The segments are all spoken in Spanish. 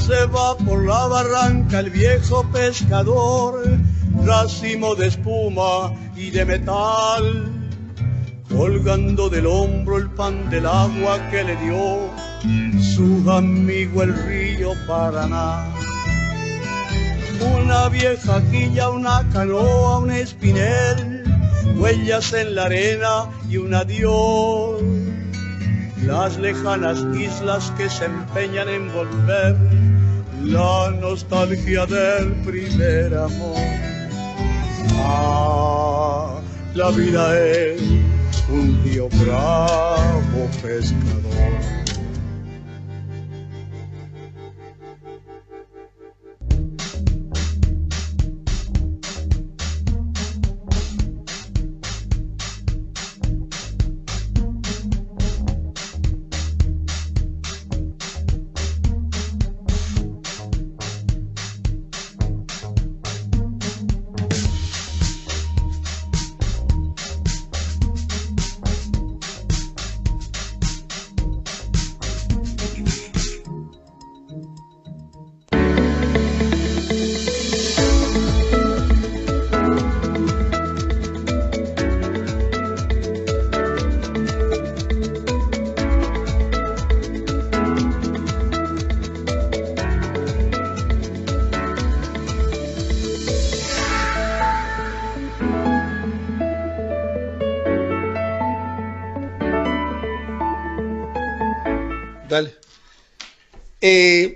se va por la barranca el viejo pescador, racimo de espuma y de metal, colgando del hombro el pan del agua que le dio su amigo el río Paraná. Una vieja quilla, una canoa, un espinel, huellas en la arena y un adiós. Las lejanas islas que se empeñan en volver, la nostalgia del primer amor. Ah, la vida es un tío bravo pescador. Dale.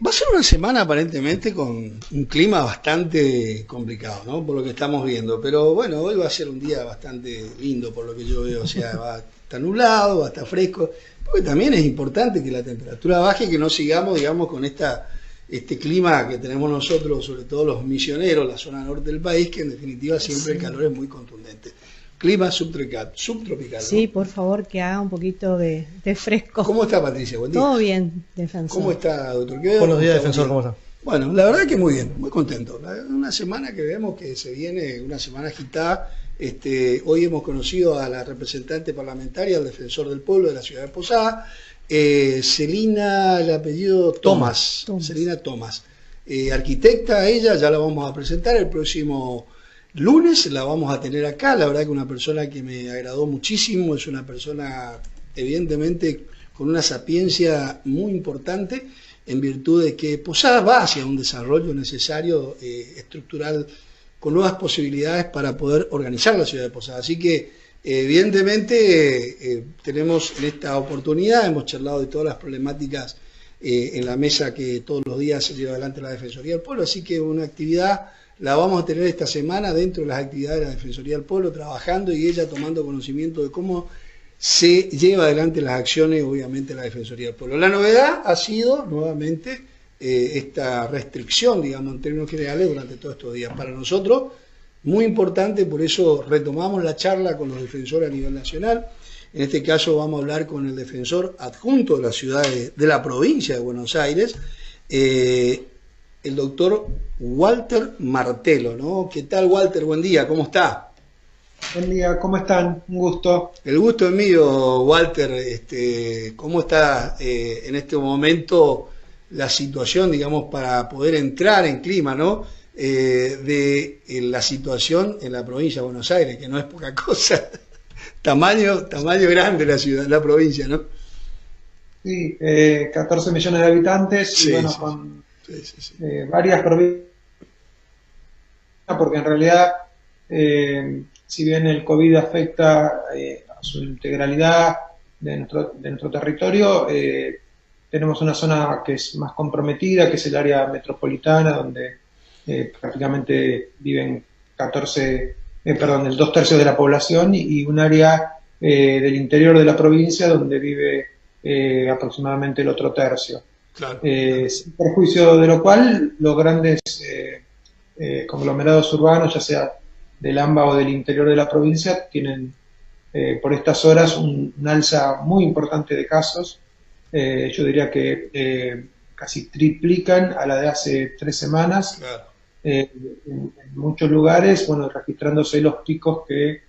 Va a ser una semana aparentemente con un clima bastante complicado, ¿no? Por lo que estamos viendo. Pero bueno, hoy va a ser un día bastante lindo por lo que yo veo. O sea, va a estar nublado, va a estar fresco. Porque también es importante que la temperatura baje y que no sigamos, digamos, con este clima que tenemos nosotros, sobre todo los misioneros, la zona norte del país, que en definitiva siempre el calor es muy contundente. Clima subtropical, ¿no? Sí, por favor, que haga un poquito de fresco. ¿Cómo está, Patricia? Buen día. Todo bien, defensor. ¿Cómo está, doctor? Buenos días, defensor, ¿cómo está? Bueno, la verdad que muy bien, muy contento. Una semana que vemos que se viene, una semana agitada. Hoy hemos conocido a la representante parlamentaria, al defensor del pueblo de la ciudad de Posada, Celina, el apellido Tomás. Celina Tomás. Arquitecta ella, ya la vamos a presentar el próximo lunes, la vamos a tener acá. La verdad que una persona que me agradó muchísimo, es una persona evidentemente con una sapiencia muy importante, en virtud de que Posada va hacia un desarrollo necesario, estructural, con nuevas posibilidades para poder organizar la ciudad de Posada. Así que evidentemente tenemos en esta oportunidad, hemos charlado de todas las problemáticas en la mesa que todos los días se lleva adelante la Defensoría del Pueblo, así que una actividad la vamos a tener esta semana dentro de las actividades de la Defensoría del Pueblo, trabajando y ella tomando conocimiento de cómo se lleva adelante las acciones, obviamente, de la Defensoría del Pueblo. La novedad ha sido, nuevamente, esta restricción, digamos, en términos generales, durante todos estos días. Para nosotros, muy importante, por eso retomamos la charla con los defensores a nivel nacional. En este caso vamos a hablar con el defensor adjunto de la ciudad de la provincia de Buenos Aires, el doctor Walter Martelo, ¿no? ¿Qué tal, Walter? Buen día, ¿cómo está? Buen día, ¿cómo están? Un gusto. El gusto es mío, Walter. ¿Cómo está en este momento la situación, digamos, para poder entrar en clima, ¿no? De la situación en la provincia de Buenos Aires, que no es poca cosa. tamaño grande la ciudad, la provincia, ¿no? Sí, 14 millones de habitantes, sí, y bueno, sí, con sí. varias provincias, porque en realidad, si bien el COVID afecta a su integralidad de nuestro territorio, tenemos una zona que es más comprometida, que es el área metropolitana, donde prácticamente viven el 2/3 de la población, y un área del interior de la provincia donde vive aproximadamente el otro tercio. Claro. Sin perjuicio de lo cual, los grandes conglomerados urbanos, ya sea del AMBA o del interior de la provincia, tienen por estas horas un alza muy importante de casos. Yo diría que casi triplican a la de hace 3 semanas. Claro. En muchos lugares, bueno, registrándose los picos que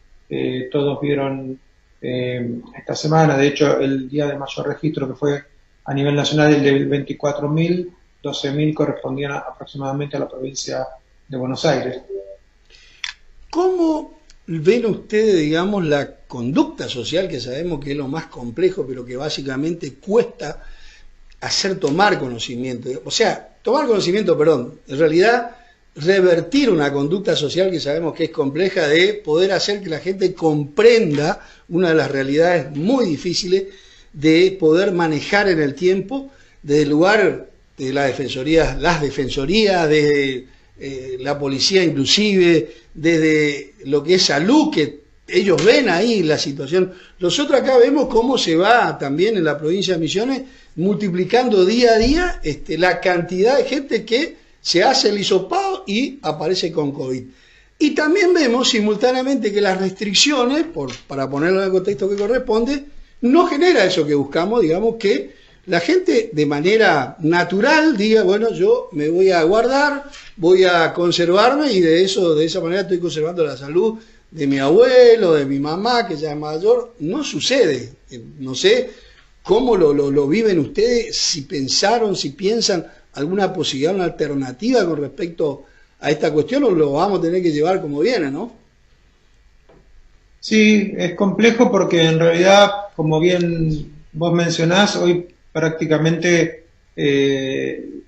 todos vieron esta semana. De hecho, el día de mayor registro, que fue a nivel nacional el de 24.000, 12.000 correspondían aproximadamente a la provincia de Buenos Aires. ¿Cómo ven ustedes, digamos, la conducta social, que sabemos que es lo más complejo, pero que básicamente cuesta hacer tomar conocimiento? O sea, tomar conocimiento, perdón, en realidad revertir una conducta social que sabemos que es compleja, de poder hacer que la gente comprenda una de las realidades muy difíciles de poder manejar en el tiempo, desde el lugar de las defensorías, desde la policía inclusive, desde lo que es salud, que ellos ven ahí la situación. Nosotros acá vemos cómo se va también en la provincia de Misiones multiplicando día a día la cantidad de gente que se hace el hisopado y aparece con COVID. Y también vemos simultáneamente que las restricciones, para ponerlo en el contexto que corresponde, no genera eso que buscamos, digamos, que la gente de manera natural diga, bueno, yo me voy a guardar, voy a conservarme, y de esa manera estoy conservando la salud de mi abuelo, de mi mamá, que ya es mayor. No sucede. No sé cómo lo viven ustedes, si piensan alguna posibilidad, una alternativa con respecto a esta cuestión, o lo vamos a tener que llevar como viene, ¿no? Sí, es complejo porque en realidad, como bien vos mencionás, hoy prácticamente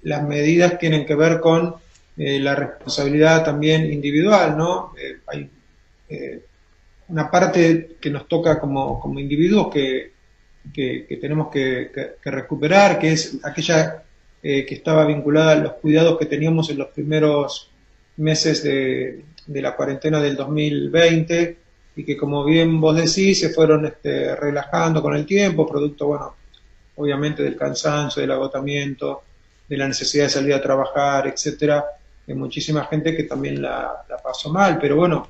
las medidas tienen que ver con la responsabilidad también individual, ¿no? Hay una parte que nos toca como individuos que tenemos que recuperar, que es aquella que estaba vinculada a los cuidados que teníamos en los primeros meses de la cuarentena del 2020, y que, como bien vos decís, se fueron relajando con el tiempo, producto, bueno, obviamente del cansancio, del agotamiento, de la necesidad de salir a trabajar, etcétera, de muchísima gente que también la pasó mal. Pero bueno,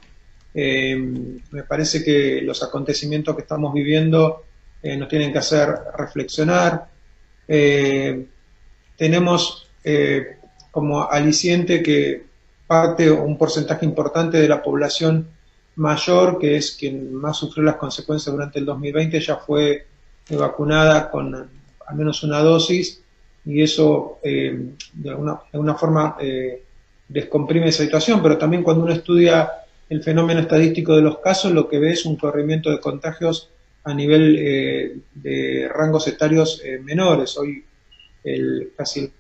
me parece que los acontecimientos que estamos viviendo nos tienen que hacer reflexionar. Tenemos como aliciente que parte o un porcentaje importante de la población mayor, que es quien más sufrió las consecuencias durante el 2020, ya fue vacunada con al menos una dosis, y eso de alguna forma descomprime esa situación. Pero también, cuando uno estudia el fenómeno estadístico de los casos, lo que ve es un corrimiento de contagios a nivel de rangos etarios menores. Hoy casi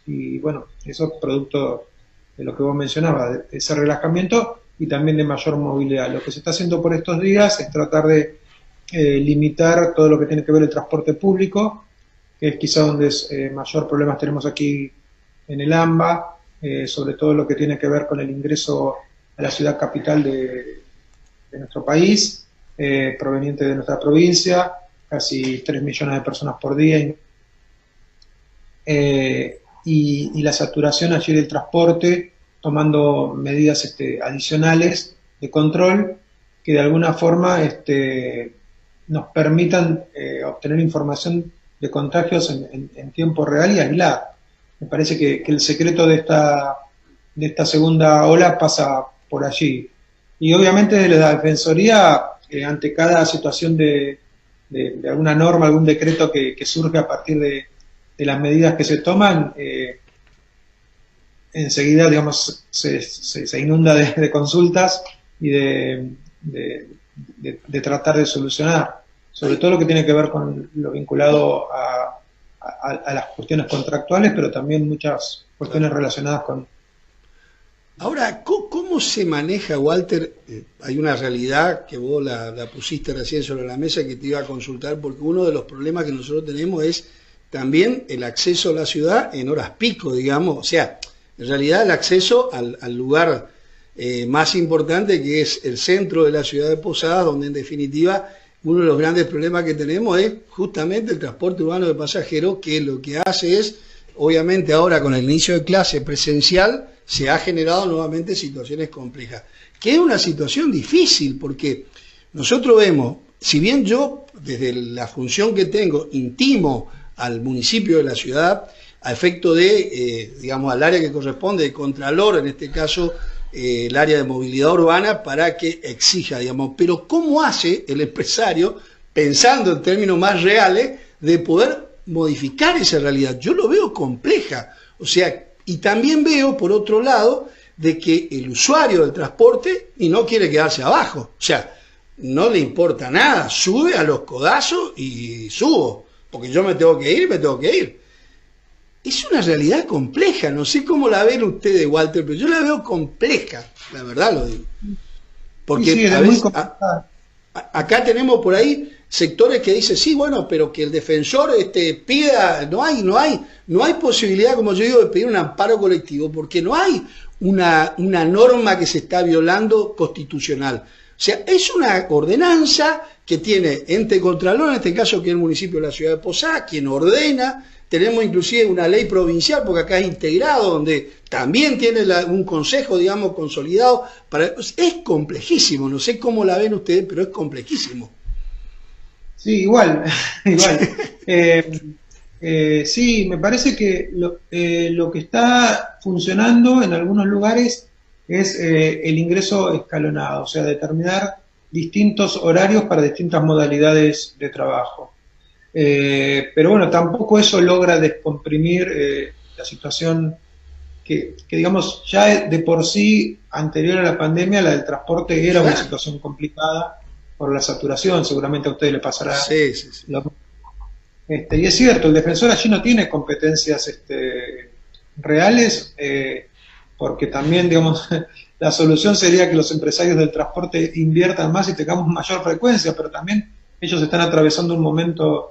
y bueno, eso es producto de lo que vos mencionabas, de ese relajamiento y también de mayor movilidad. Lo que se está haciendo por estos días es tratar de limitar todo lo que tiene que ver el transporte público, que es quizá donde mayor problemas tenemos aquí en el AMBA, sobre todo lo que tiene que ver con el ingreso a la ciudad capital de nuestro país, proveniente de nuestra provincia, casi 3 millones de personas por día, y la saturación allí del transporte, tomando medidas adicionales de control que de alguna forma nos permitan obtener información de contagios en tiempo real y aislar. Me parece que el secreto de esta segunda ola pasa por allí. Y obviamente desde la Defensoría, ante cada situación de alguna norma, algún decreto que surge a partir de las medidas que se toman, enseguida, digamos, se inunda de consultas y de tratar de solucionar, sobre todo lo que tiene que ver con lo vinculado a las cuestiones contractuales, pero también muchas cuestiones relacionadas con... Ahora, ¿cómo se maneja, Walter? Hay una realidad que vos la pusiste recién sobre la mesa, que te iba a consultar, porque uno de los problemas que nosotros tenemos es también el acceso a la ciudad en horas pico, digamos. O sea, en realidad el acceso al lugar más importante, que es el centro de la ciudad de Posadas, donde en definitiva uno de los grandes problemas que tenemos es justamente el transporte urbano de pasajeros, que lo que hace es, obviamente ahora con el inicio de clase presencial, se ha generado nuevamente situaciones complejas, que es una situación difícil, porque nosotros vemos, si bien yo desde la función que tengo intimo al municipio de la ciudad, a efecto de, digamos, al área que corresponde, de Contralor, en este caso el área de movilidad urbana, para que exija, digamos, pero ¿cómo hace el empresario pensando en términos más reales, de poder modificar esa realidad. Yo lo veo compleja. O sea, y también veo, por otro lado, de que el usuario del transporte y no quiere quedarse abajo. O sea, no le importa nada, sube a los codazos y subo, porque yo me tengo que ir. Es una realidad compleja, no sé cómo la ven ustedes, Walter, pero yo la veo compleja, la verdad lo digo. Porque sí, a veces, acá tenemos por ahí sectores que dicen, sí, bueno, pero que el defensor pida, no hay posibilidad, como yo digo, de pedir un amparo colectivo, porque no hay una norma que se está violando constitucional. O sea, es una ordenanza que tiene ente contralor, en este caso que es el municipio de la ciudad de Posadas, quien ordena. Tenemos inclusive una ley provincial, porque acá es integrado, donde también tiene un consejo, digamos, consolidado. Es complejísimo, no sé cómo la ven ustedes, pero es complejísimo. Sí, igual. Sí, me parece que lo que está funcionando en algunos lugares es el ingreso escalonado, o sea, determinar distintos horarios para distintas modalidades de trabajo. Pero bueno, tampoco eso logra descomprimir la situación que digamos ya de por sí anterior a la pandemia, la del transporte era una situación complicada por la saturación, seguramente a ustedes les pasará. Sí. Y es cierto, el defensor allí no tiene competencias reales, porque también, digamos, la solución sería que los empresarios del transporte inviertan más y tengamos mayor frecuencia, pero también ellos están atravesando un momento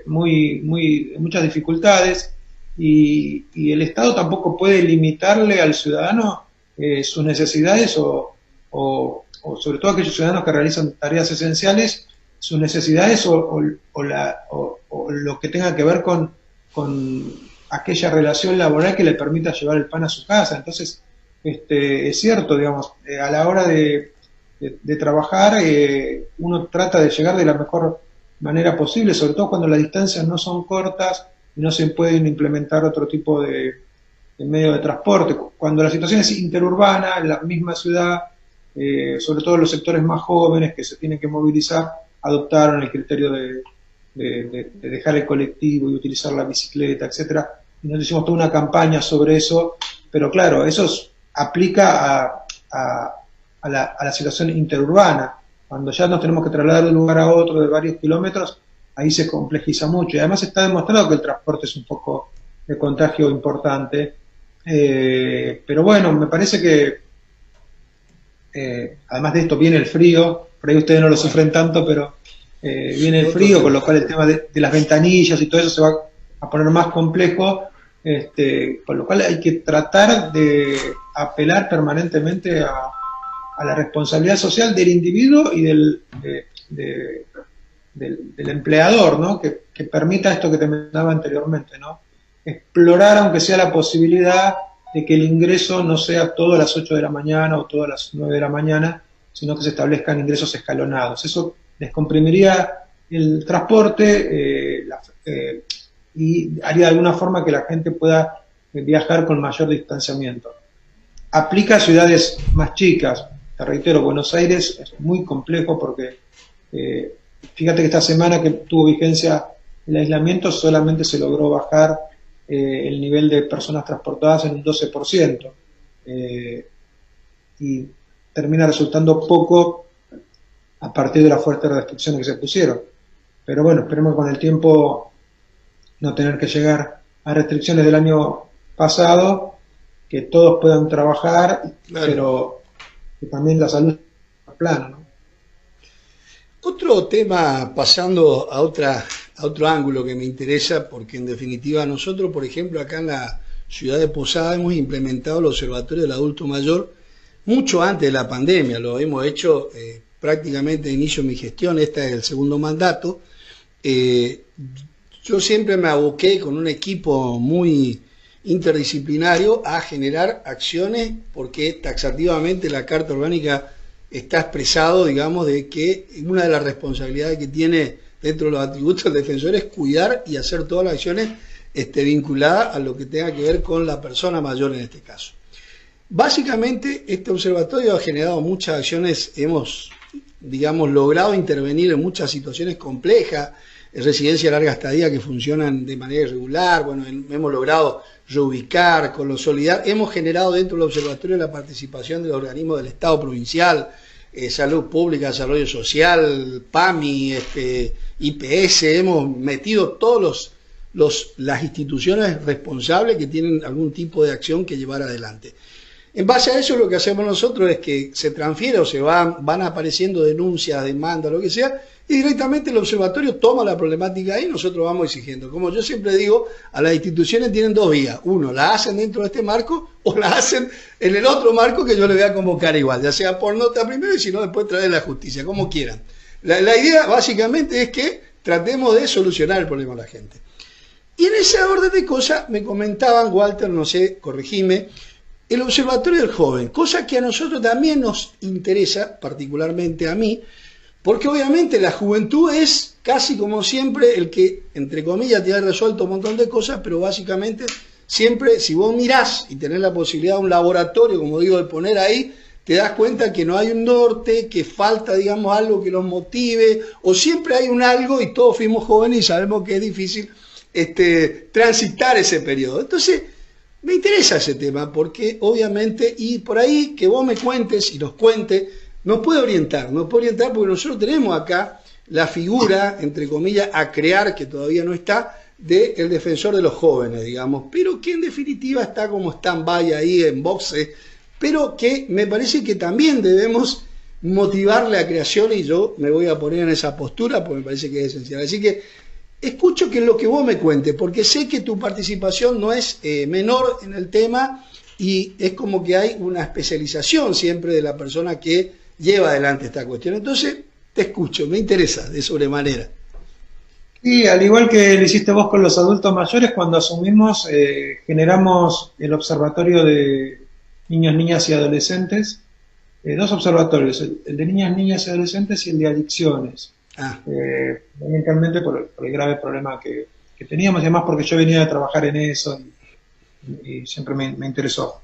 muchas dificultades y el Estado tampoco puede limitarle al ciudadano sus necesidades o sobre todo aquellos ciudadanos que realizan tareas esenciales, sus necesidades o lo que tenga que ver con aquella relación laboral que le permita llevar el pan a su casa. Entonces, es cierto, digamos, a la hora de trabajar, uno trata de llegar de la mejor manera posible, sobre todo cuando las distancias no son cortas y no se pueden implementar otro tipo de medio de transporte. Cuando la situación es interurbana, en la misma ciudad, sobre todo los sectores más jóvenes que se tienen que movilizar, adoptaron el criterio de dejar el colectivo y utilizar la bicicleta, etcétera. Y nos hicimos toda una campaña sobre eso, pero claro, eso aplica a la situación interurbana. Cuando ya nos tenemos que trasladar de un lugar a otro de varios kilómetros, ahí se complejiza mucho. Y además está demostrado que el transporte es un foco de contagio importante. Pero bueno, me parece que además de esto viene el frío, por ahí ustedes no lo sufren tanto, pero viene el frío, con lo cual el tema de las ventanillas y todo eso se va a poner más complejo, con lo cual hay que tratar de apelar permanentemente a la responsabilidad social del individuo y del empleador, ¿no? Que permita esto que te mencionaba anteriormente, ¿no? Explorar, aunque sea la posibilidad de que el ingreso no sea todo a las 8 de la mañana o todo a las 9 de la mañana, sino que se establezcan ingresos escalonados. Eso descomprimiría el transporte y haría de alguna forma que la gente pueda viajar con mayor distanciamiento. Aplica a ciudades más chicas. Te reitero, Buenos Aires es muy complejo porque fíjate que esta semana que tuvo vigencia el aislamiento solamente se logró bajar el nivel de personas transportadas en un 12%, y termina resultando poco a partir de las fuertes restricciones que se pusieron. Pero bueno, esperemos con el tiempo no tener que llegar a restricciones del año pasado, que todos puedan trabajar, claro, pero que también la salud es plana, ¿no? Otro tema, pasando a otro ángulo que me interesa, porque en definitiva nosotros, por ejemplo, acá en la ciudad de Posadas hemos implementado el Observatorio del Adulto Mayor mucho antes de la pandemia. Lo hemos hecho prácticamente de inicio de mi gestión, este es el segundo mandato. Yo siempre me aboqué con un equipo muy interdisciplinario a generar acciones, porque taxativamente la Carta Orgánica está expresado, digamos, de que una de las responsabilidades que tiene dentro de los atributos del defensor es cuidar y hacer todas las acciones vinculadas a lo que tenga que ver con la persona mayor en este caso. Básicamente, este observatorio ha generado muchas acciones, hemos digamos, logrado intervenir en muchas situaciones complejas, residencia de larga estadía que funcionan de manera irregular, bueno, hemos logrado reubicar, consolidar, hemos generado dentro del observatorio la participación de los organismos del Estado provincial, Salud Pública, Desarrollo Social, PAMI, IPS, hemos metido todos las instituciones responsables que tienen algún tipo de acción que llevar adelante. En base a eso lo que hacemos nosotros es que se transfiere o se van apareciendo denuncias, demandas, lo que sea, y directamente el observatorio toma la problemática ahí y nosotros vamos exigiendo. Como yo siempre digo, a las instituciones tienen dos vías. Uno, la hacen dentro de este marco o la hacen en el otro marco que yo le voy a convocar igual, ya sea por nota primero y si no después traer la justicia, como quieran. La idea básicamente es que tratemos de solucionar el problema de la gente. Y en ese orden de cosas me comentaban, Walter, no sé, corregime, el Observatorio del Joven, cosa que a nosotros también nos interesa, particularmente a mí, porque obviamente la juventud es casi como siempre el que, entre comillas, te ha resuelto un montón de cosas, pero básicamente siempre, si vos mirás y tenés la posibilidad de un laboratorio, como digo, de poner ahí, te das cuenta que no hay un norte, que falta, digamos, algo que los motive, o siempre hay un algo y todos fuimos jóvenes y sabemos que es difícil transitar ese periodo. Entonces, me interesa ese tema porque obviamente, y por ahí que vos me cuentes y nos cuentes, nos puede orientar porque nosotros tenemos acá la figura, entre comillas, a crear, que todavía no está, del defensor de los jóvenes, digamos, pero que en definitiva está como stand-by ahí en boxe, pero que me parece que también debemos motivarle a creación y yo me voy a poner en esa postura porque me parece que es esencial. Así que escucho que lo que vos me cuentes, porque sé que tu participación no es menor en el tema y es como que hay una especialización siempre de la persona que lleva adelante esta cuestión. Entonces, te escucho, me interesa de sobremanera. Y al igual que lo hiciste vos con los adultos mayores, cuando asumimos, generamos el observatorio de niños, niñas y adolescentes, dos observatorios, el de niñas, niñas y adolescentes y el de adicciones. Fundamentalmente por el grave problema que teníamos y además porque yo venía a trabajar en eso y siempre me interesó.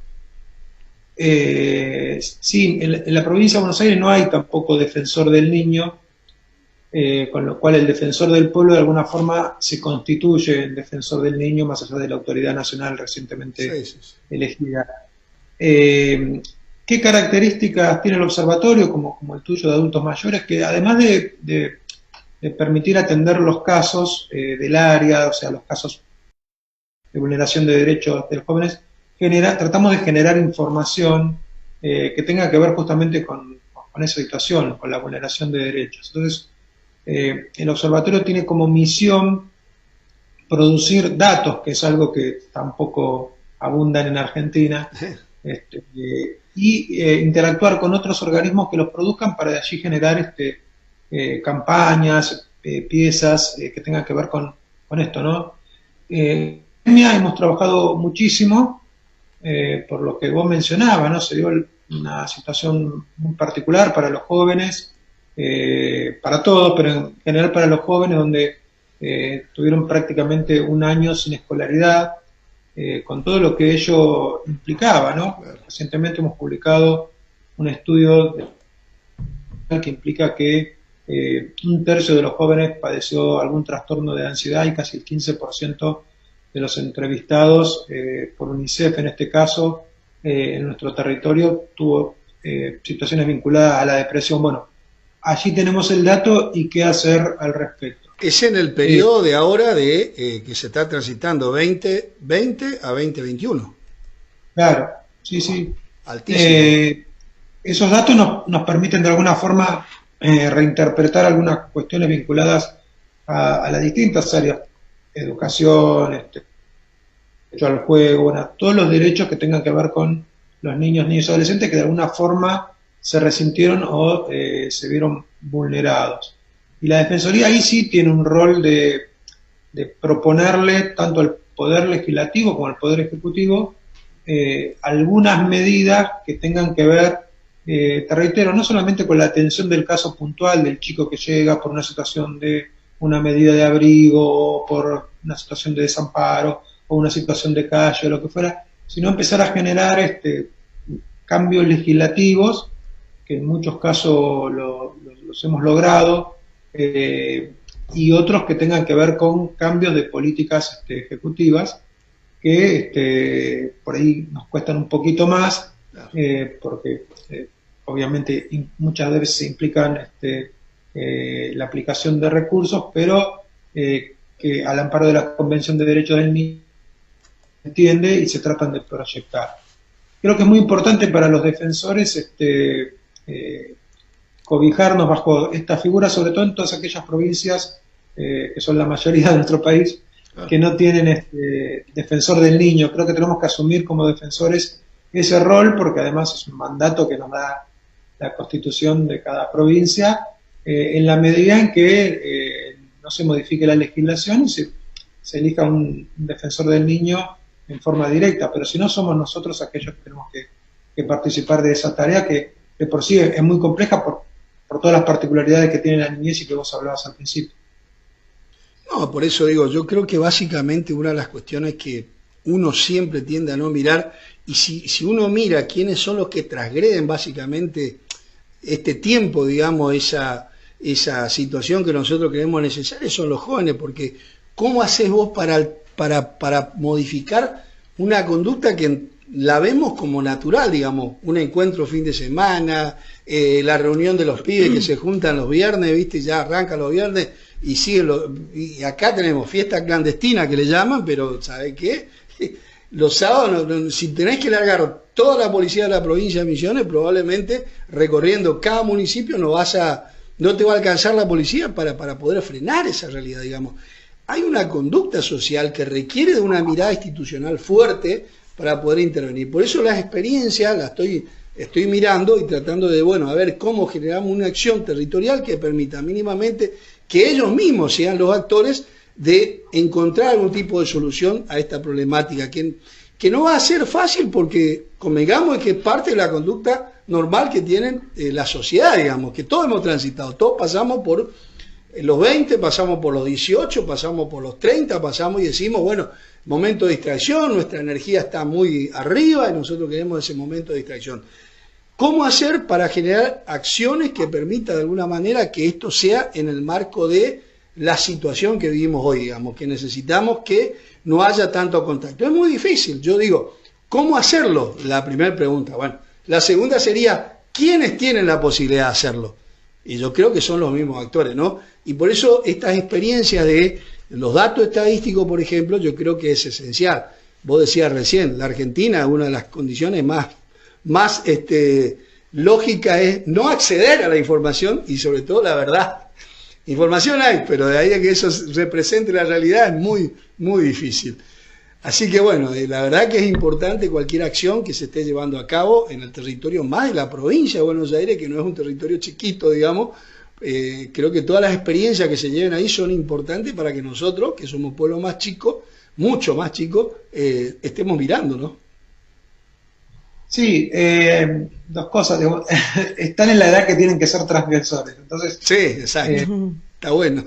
Sí, en la provincia de Buenos Aires no hay tampoco defensor del niño, con lo cual el defensor del pueblo de alguna forma se constituye el defensor del niño más allá de la autoridad nacional recientemente elegida. ¿Qué características tiene el observatorio, como el tuyo de adultos mayores? Que además de permitir atender los casos del área, o sea, los casos de vulneración de derechos de los jóvenes, tratamos de generar información que tenga que ver justamente con esa situación, con la vulneración de derechos. Entonces, el observatorio tiene como misión producir datos, que es algo que tampoco abundan en Argentina, y interactuar con otros organismos que los produzcan para de allí generar campañas, piezas que tengan que ver con esto, ¿no? Hemos trabajado muchísimo por lo que vos mencionabas, ¿no? Se dio una situación muy particular para los jóvenes, para todos, pero en general para los jóvenes, donde tuvieron prácticamente un año sin escolaridad, con todo lo que ello implicaba, ¿no? Recientemente hemos publicado un estudio que implica que un tercio de los jóvenes padeció algún trastorno de ansiedad y casi el 15% de los entrevistados por UNICEF, en este caso, en nuestro territorio, tuvo situaciones vinculadas a la depresión. Bueno, allí tenemos el dato y qué hacer al respecto. Es en el periodo de ahora que se está transitando 2020 a 2021. Claro, sí. Altísimo. Esos datos nos permiten de alguna forma reinterpretar algunas cuestiones vinculadas a las distintas áreas, educación, derecho al juego, bueno, todos los derechos que tengan que ver con los niños y adolescentes que de alguna forma se resintieron o se vieron vulnerados. Y la Defensoría ahí sí tiene un rol de proponerle tanto al Poder Legislativo como al Poder Ejecutivo algunas medidas que tengan que ver, te reitero, no solamente con la atención del caso puntual del chico que llega por una situación de una medida de abrigo o por una situación de desamparo o una situación de calle o lo que fuera, sino empezar a generar cambios legislativos que en muchos casos los hemos logrado, y otros que tengan que ver con cambios de políticas ejecutivas que por ahí nos cuestan un poquito más, porque obviamente muchas veces implican la aplicación de recursos, pero que al amparo de la Convención de Derechos del Niño entiende y se tratan de proyectar. Creo que es muy importante para los defensores cobijarnos bajo esta figura, sobre todo en todas aquellas provincias que son la mayoría de nuestro país, que no tienen defensor del niño. Creo que tenemos que asumir como defensores ese rol, porque además es un mandato que nos da la Constitución de cada provincia, en la medida en que no se modifique la legislación y se elija un defensor del niño en forma directa, pero si no, somos nosotros aquellos que tenemos que participar de esa tarea, que por sí es muy compleja por todas las particularidades que tiene la niñez y que vos hablabas al principio. No, por eso digo, yo creo que básicamente una de las cuestiones que uno siempre tiende a no mirar, y si uno mira quiénes son los que transgreden básicamente este tiempo, digamos, esa situación que nosotros creemos necesaria, son los jóvenes, porque ¿cómo haces vos para modificar una conducta que la vemos como natural, digamos, un encuentro fin de semana, la reunión de los pibes que se juntan los viernes, ¿viste? Ya arrancan los viernes y y acá tenemos fiesta clandestina que le llaman, pero ¿sabés qué? Los sábados, si tenés que largar toda la policía de la provincia de Misiones, probablemente recorriendo cada municipio no te va a alcanzar la policía para poder frenar esa realidad, digamos. Hay una conducta social que requiere de una mirada institucional fuerte para poder intervenir. Por eso las experiencias las estoy mirando y tratando de, a ver cómo generamos una acción territorial que permita mínimamente que ellos mismos sean los actores de encontrar algún tipo de solución a esta problemática, que no va a ser fácil porque, convengamos, que es parte de la conducta normal que tienen la sociedad, digamos, que todos hemos transitado, todos pasamos por los 20, pasamos por los 18, pasamos por los 30, pasamos y decimos, momento de distracción, nuestra energía está muy arriba y nosotros queremos ese momento de distracción. ¿Cómo hacer para generar acciones que permitan de alguna manera que esto sea en el marco de la situación que vivimos hoy, digamos, que necesitamos que no haya tanto contacto? Es muy difícil, yo digo, ¿cómo hacerlo? La primera pregunta. La segunda sería, ¿quiénes tienen la posibilidad de hacerlo? Y yo creo que son los mismos actores, ¿no? Y por eso estas experiencias de los datos estadísticos, por ejemplo, yo creo que es esencial. Vos decías recién, la Argentina, una de las condiciones más lógica es no acceder a la información y sobre todo la verdad. Información hay, pero de ahí a que eso represente la realidad es muy, muy difícil. Así que la verdad que es importante cualquier acción que se esté llevando a cabo en el territorio más de la provincia de Buenos Aires, que no es un territorio chiquito, digamos. Creo que todas las experiencias que se lleven ahí son importantes para que nosotros, que somos pueblo más chico, mucho más chico, estemos mirando, ¿no? Sí, dos cosas. Están en la edad que tienen que ser transgresores. Entonces, sí, exacto. Está bueno.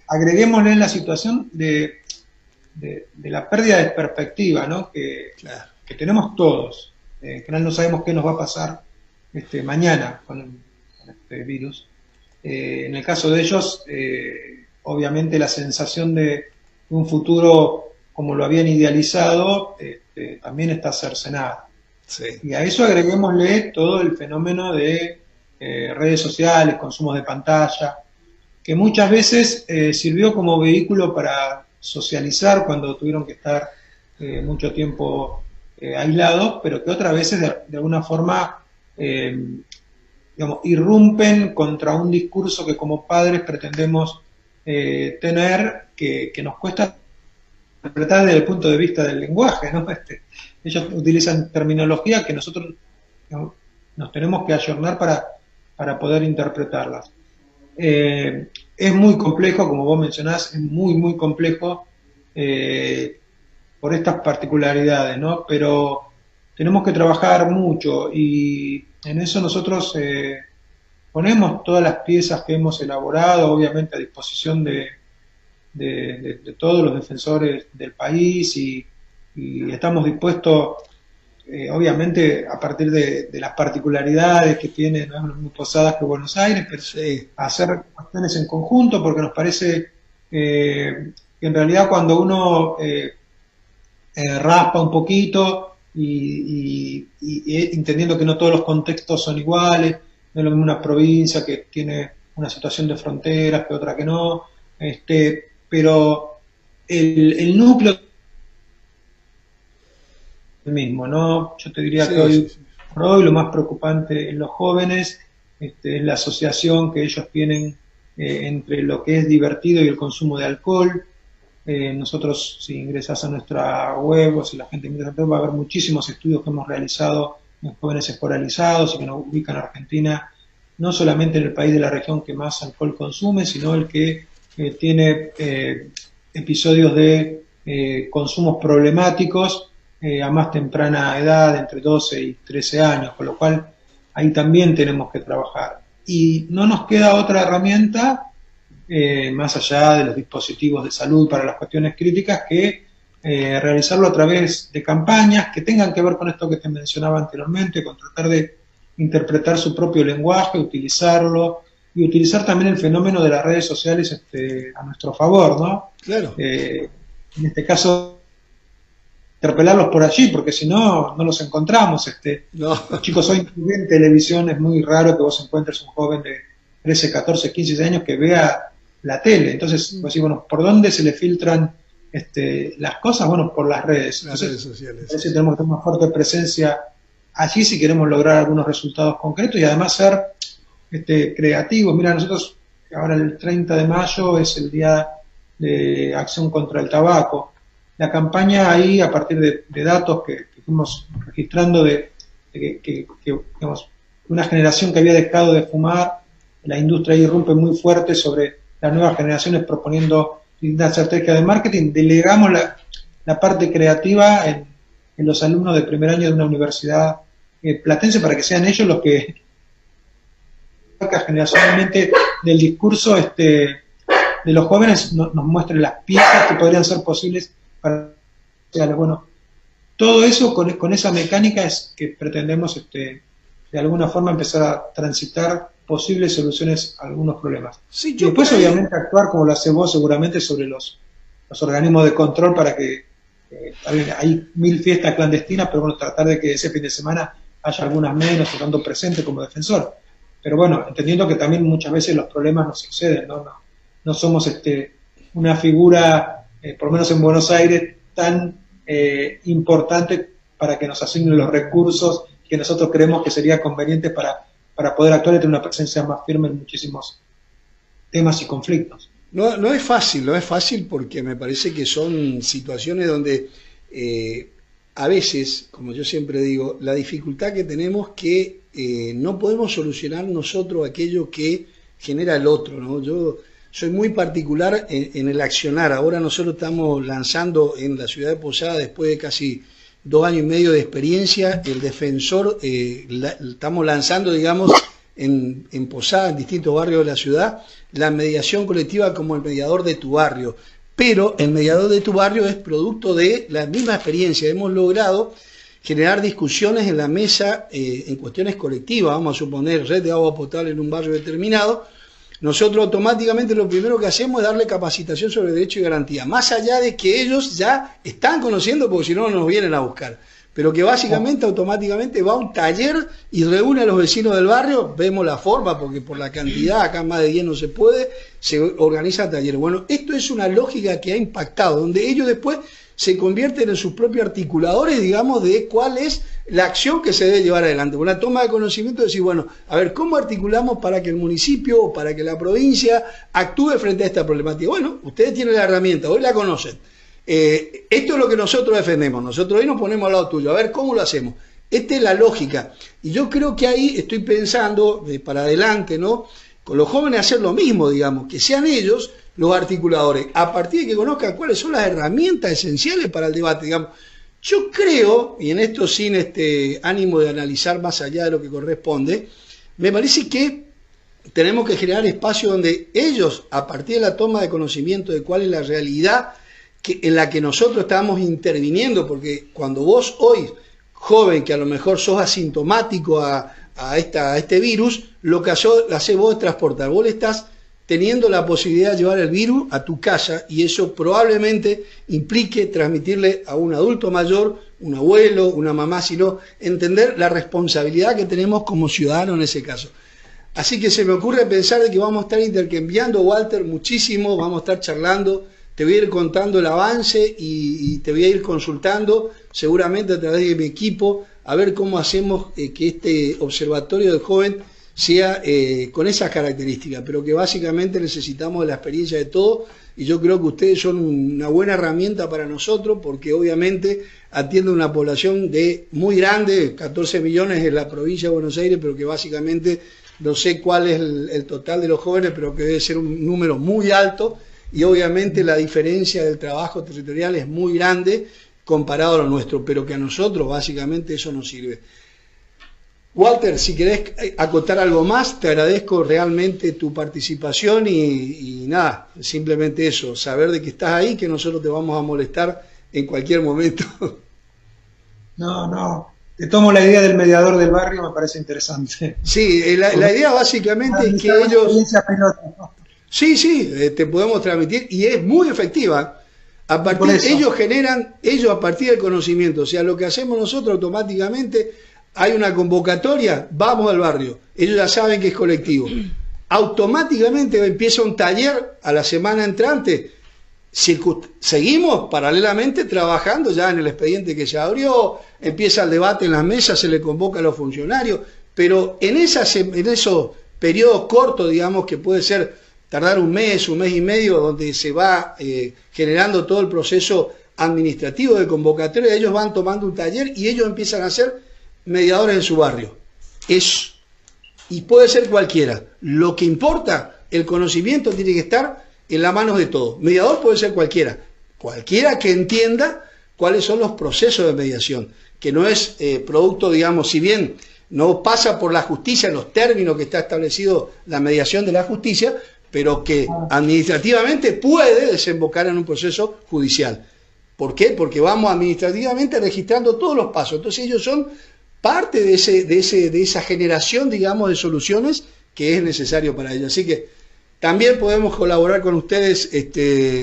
Agreguémosle la situación de la pérdida de perspectiva, ¿no? Que tenemos todos. En general no sabemos qué nos va a pasar mañana con este virus. En el caso de ellos, obviamente la sensación de un futuro como lo habían idealizado también está cercenada. Sí. Y a eso agreguémosle todo el fenómeno de redes sociales, consumos de pantalla, que muchas veces sirvió como vehículo para socializar cuando tuvieron que estar mucho tiempo aislados, pero que otras veces de alguna forma irrumpen contra un discurso que como padres pretendemos tener, que nos cuesta interpretar desde el punto de vista del lenguaje, ¿no? Ellos utilizan terminología que nosotros nos tenemos que ayornar para poder interpretarlas. Es muy complejo, como vos mencionás, es muy, muy complejo por estas particularidades, ¿no? Pero tenemos que trabajar mucho y en eso nosotros ponemos todas las piezas que hemos elaborado, obviamente a disposición de todos los defensores del país y estamos dispuestos obviamente a partir de las particularidades que tiene, no es lo mismo Posadas que Buenos Aires, pero Sí. hacer cuestiones en conjunto, porque nos parece que en realidad cuando uno raspa un poquito y entendiendo que no todos los contextos son iguales, no es lo mismo una provincia que tiene una situación de fronteras que otra que no, pero el núcleo es el mismo, ¿no? Yo te diría Sí, que hoy, sí, sí. por hoy lo más preocupante en los jóvenes es la asociación que ellos tienen entre lo que es divertido y el consumo de alcohol. Nosotros, si ingresas a nuestra web o si la gente ingresa a la web, va a haber muchísimos estudios que hemos realizado en jóvenes escolarizados y que nos ubican a Argentina, no solamente en el país de la región que más alcohol consume, sino el que tiene episodios de consumos problemáticos a más temprana edad, entre 12 y 13 años, con lo cual ahí también tenemos que trabajar. Y no nos queda otra herramienta más allá de los dispositivos de salud para las cuestiones críticas, que realizarlo a través de campañas que tengan que ver con esto que te mencionaba anteriormente, con tratar de interpretar su propio lenguaje, utilizarlo, y utilizar también el fenómeno de las redes sociales a nuestro favor, ¿no? Claro. En este caso, interpelarlos por allí, porque si no, no los encontramos. No. Los chicos hoy en televisión es muy raro que vos encuentres un joven de 13, 14, 15 años que vea la tele. Entonces, vos decís, bueno, ¿por dónde se le filtran las cosas? Bueno, por las redes. Las Entonces, redes sociales. parece que tenemos que tener una fuerte presencia allí si queremos lograr algunos resultados concretos y además ser creativos. Mira, nosotros ahora el 30 de mayo es el Día de Acción contra el Tabaco. La campaña ahí, a partir de datos que fuimos registrando de que digamos, una generación que había dejado de fumar, la industria ahí irrumpe muy fuerte sobre las nuevas generaciones proponiendo una estrategia de marketing. Delegamos la parte creativa en los alumnos de primer año de una universidad platense para que sean ellos los que generacionalmente del discurso de los jóvenes nos muestren las piezas que podrían ser posibles para... Bueno, todo eso con esa mecánica es que pretendemos de alguna forma empezar a transitar posibles soluciones a algunos problemas. Sí, y después obviamente actuar como lo hace vos seguramente sobre los organismos de control para que hay 1000 fiestas clandestinas, pero bueno, tratar de que ese fin de semana haya algunas menos, estando presente como defensor. Pero bueno, entendiendo que también muchas veces los problemas nos exceden, no somos una figura, por lo menos en Buenos Aires, tan importante para que nos asignen los recursos que nosotros creemos que sería conveniente para poder actuar y tener una presencia más firme en muchísimos temas y conflictos. No es fácil porque me parece que son situaciones donde a veces, como yo siempre digo, la dificultad que tenemos que no podemos solucionar nosotros aquello que genera el otro, ¿no? Yo soy muy particular en el accionar. Ahora nosotros estamos lanzando en la ciudad de Posadas, después de casi 2 años y medio de experiencia, el defensor, estamos lanzando, digamos, en Posadas, en distintos barrios de la ciudad, la mediación colectiva como el mediador de tu barrio. Pero el mediador de tu barrio es producto de la misma experiencia. Hemos logrado generar discusiones en la mesa en cuestiones colectivas, vamos a suponer red de agua potable en un barrio determinado. Nosotros automáticamente lo primero que hacemos es darle capacitación sobre derecho y garantía, más allá de que ellos ya están conociendo, porque si no nos vienen a buscar, pero que básicamente automáticamente va a un taller y reúne a los vecinos del barrio, vemos la forma, porque por la cantidad, acá más de 10 no se puede, se organiza talleres. Bueno, esto es una lógica que ha impactado, donde ellos después se convierten en sus propios articuladores, digamos, de cuál es la acción que se debe llevar adelante. Una toma de conocimiento de decir, bueno, a ver, ¿cómo articulamos para que el municipio o para que la provincia actúe frente a esta problemática? Bueno, ustedes tienen la herramienta, hoy la conocen. Esto es lo que nosotros defendemos. Nosotros hoy nos ponemos al lado tuyo. A ver, ¿cómo lo hacemos? Esta es la lógica. Y yo creo que ahí estoy pensando, para adelante, ¿no? Con los jóvenes hacer lo mismo, digamos, que sean ellos los articuladores, a partir de que conozcan cuáles son las herramientas esenciales para el debate, digamos. Yo creo, y en esto sin ánimo de analizar más allá de lo que corresponde, me parece que tenemos que generar espacios donde ellos, a partir de la toma de conocimiento de cuál es la realidad en la que nosotros estamos interviniendo, porque cuando vos hoy, joven que a lo mejor sos asintomático a este virus, lo que haces vos es transportar. Vos le estás teniendo la posibilidad de llevar el virus a tu casa y eso probablemente implique transmitirle a un adulto mayor, un abuelo, una mamá, sino entender la responsabilidad que tenemos como ciudadanos en ese caso. Así que se me ocurre pensar de que vamos a estar intercambiando, Walter, muchísimo, vamos a estar charlando, te voy a ir contando el avance y te voy a ir consultando, seguramente a través de mi equipo, a ver cómo hacemos que este observatorio del joven sea con esas características, pero que básicamente necesitamos de la experiencia de todos, y yo creo que ustedes son una buena herramienta para nosotros, porque obviamente atienden una población muy grande, 14 millones en la provincia de Buenos Aires, pero que básicamente no sé cuál es el total de los jóvenes, pero que debe ser un número muy alto, y obviamente la diferencia del trabajo territorial es muy grande comparado a lo nuestro, pero que a nosotros básicamente eso nos sirve. Walter, si querés acotar algo más, te agradezco realmente tu participación y nada, simplemente eso, saber de que estás ahí, que nosotros te vamos a molestar en cualquier momento. No, te tomo la idea del mediador del barrio, me parece interesante. Sí, la idea básicamente es que ellos... Sí, te podemos transmitir y es muy efectiva. Ellos a partir del conocimiento, o sea, lo que hacemos nosotros automáticamente, hay una convocatoria, vamos al barrio, ellos ya saben que es colectivo. Automáticamente empieza un taller a la semana entrante, seguimos paralelamente trabajando ya en el expediente que se abrió, empieza el debate en las mesas, se le convoca a los funcionarios, pero en esos periodos cortos, digamos, que puede ser tardar un mes y medio, donde se va generando todo el proceso administrativo de convocatoria, ellos van tomando un taller y ellos empiezan a ser mediadores en su barrio. Y puede ser cualquiera. Lo que importa, el conocimiento tiene que estar en las manos de todos. Mediador puede ser cualquiera que entienda cuáles son los procesos de mediación, que no es producto, digamos, si bien no pasa por la justicia en los términos que está establecido la mediación de la justicia, pero que administrativamente puede desembocar en un proceso judicial. ¿Por qué? Porque vamos administrativamente registrando todos los pasos. Entonces ellos son parte de esa generación, digamos, de soluciones que es necesario para ellos. Así que también podemos colaborar con ustedes,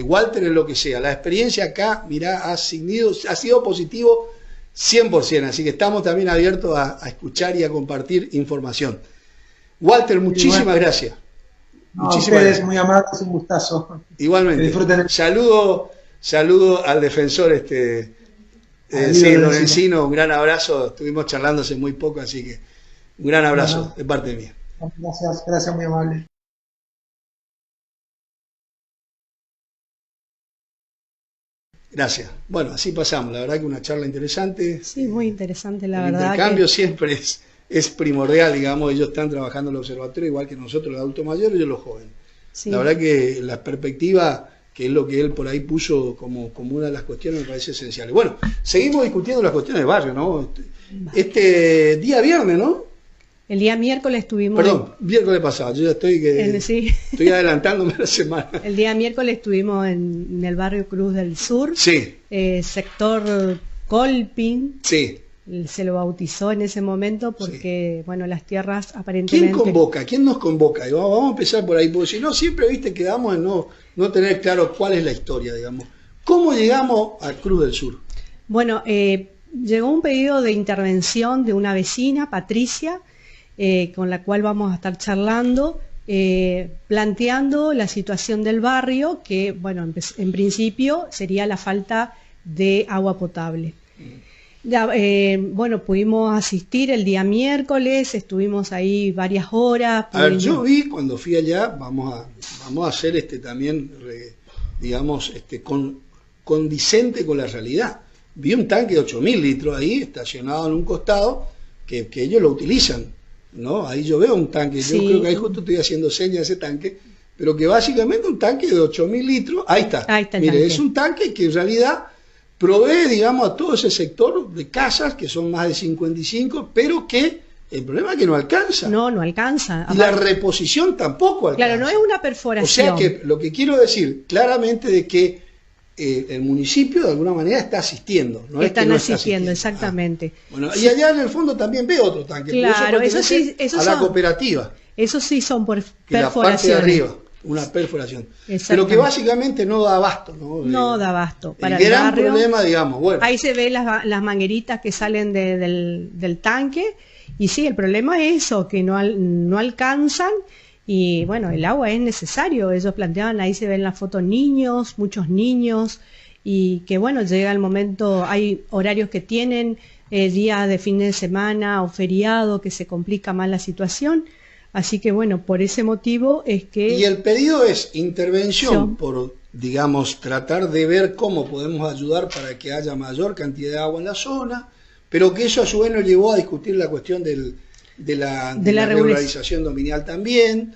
Walter, en lo que sea. La experiencia acá, mirá, ha sido positivo 100%, así que estamos también abiertos a escuchar y a compartir información. Walter, muchísimas gracias. Muchísimas gracias. Muy amables, un gustazo. Igualmente. Disfruten. Saludo al defensor don Encino, un gran abrazo. Estuvimos charlando hace muy poco, así que un gran abrazo de parte mía. Gracias, muy amable. Gracias. Bueno, así pasamos. La verdad que una charla interesante. Sí, muy interesante, la verdad. El intercambio siempre es primordial, digamos. Ellos están trabajando en el observatorio, igual que nosotros, los adultos mayores, y ellos los jóvenes. Sí. La verdad que la perspectiva, que es lo que él por ahí puso como una de las cuestiones, me parece esencial. Bueno, seguimos discutiendo las cuestiones del barrio, ¿no? Este día viernes, ¿no? El día miércoles estuvimos... Perdón, miércoles pasado, yo ya estoy adelantándome la semana. El día miércoles estuvimos en el barrio Cruz del Sur, sí. Sector Colping, sí. Se lo bautizó en ese momento porque, sí, bueno, las tierras aparentemente... ¿Quién convoca? ¿Quién nos convoca? Vamos a empezar por ahí, porque si no, siempre, viste, quedamos en no tener claro cuál es la historia, digamos. ¿Cómo llegamos a Cruz del Sur? Bueno, llegó un pedido de intervención de una vecina, Patricia, con la cual vamos a estar charlando, planteando la situación del barrio, que, bueno, en principio sería la falta de agua potable. Bueno, pudimos asistir el día miércoles, estuvimos ahí varias horas. A ver, yo vi cuando fui allá, vamos a hacer también, digamos, condicente con la realidad. Vi un tanque de 8.000 litros ahí, estacionado en un costado, que ellos lo utilizan, ¿no? Ahí yo veo un tanque, sí. Yo creo que ahí justo estoy haciendo señas de ese tanque, pero que básicamente un tanque de 8.000 litros, ahí está. Mire, es un tanque que en realidad provee, digamos, a todo ese sector de casas, que son más de 55, pero que el problema es que no alcanza. No alcanza. Y la reposición tampoco alcanza. Claro, no es una perforación. O sea que lo que quiero decir claramente de que el municipio de alguna manera está asistiendo. No Están es que no asistiendo, está exactamente. Bueno, y allá en el fondo también ve otro tanque. Claro, eso sí, a la cooperativa. Eso sí son por que la parte de arriba, una perforación. Pero que básicamente no da abasto, ¿no? No da abasto. Para el gran problema, digamos, bueno. Ahí se ve las mangueritas que salen del tanque, y sí, el problema es eso, que no alcanzan, y bueno, el agua es necesario. Ellos planteaban, ahí se ven las fotos niños, muchos niños, y que bueno, llega el momento, hay horarios que tienen, días de fin de semana o feriado, que se complica más la situación. Así que bueno, por ese motivo es que... Y el pedido es intervención por, digamos, tratar de ver cómo podemos ayudar para que haya mayor cantidad de agua en la zona, pero que eso a su vez nos llevó a discutir la cuestión de la regularización dominial también.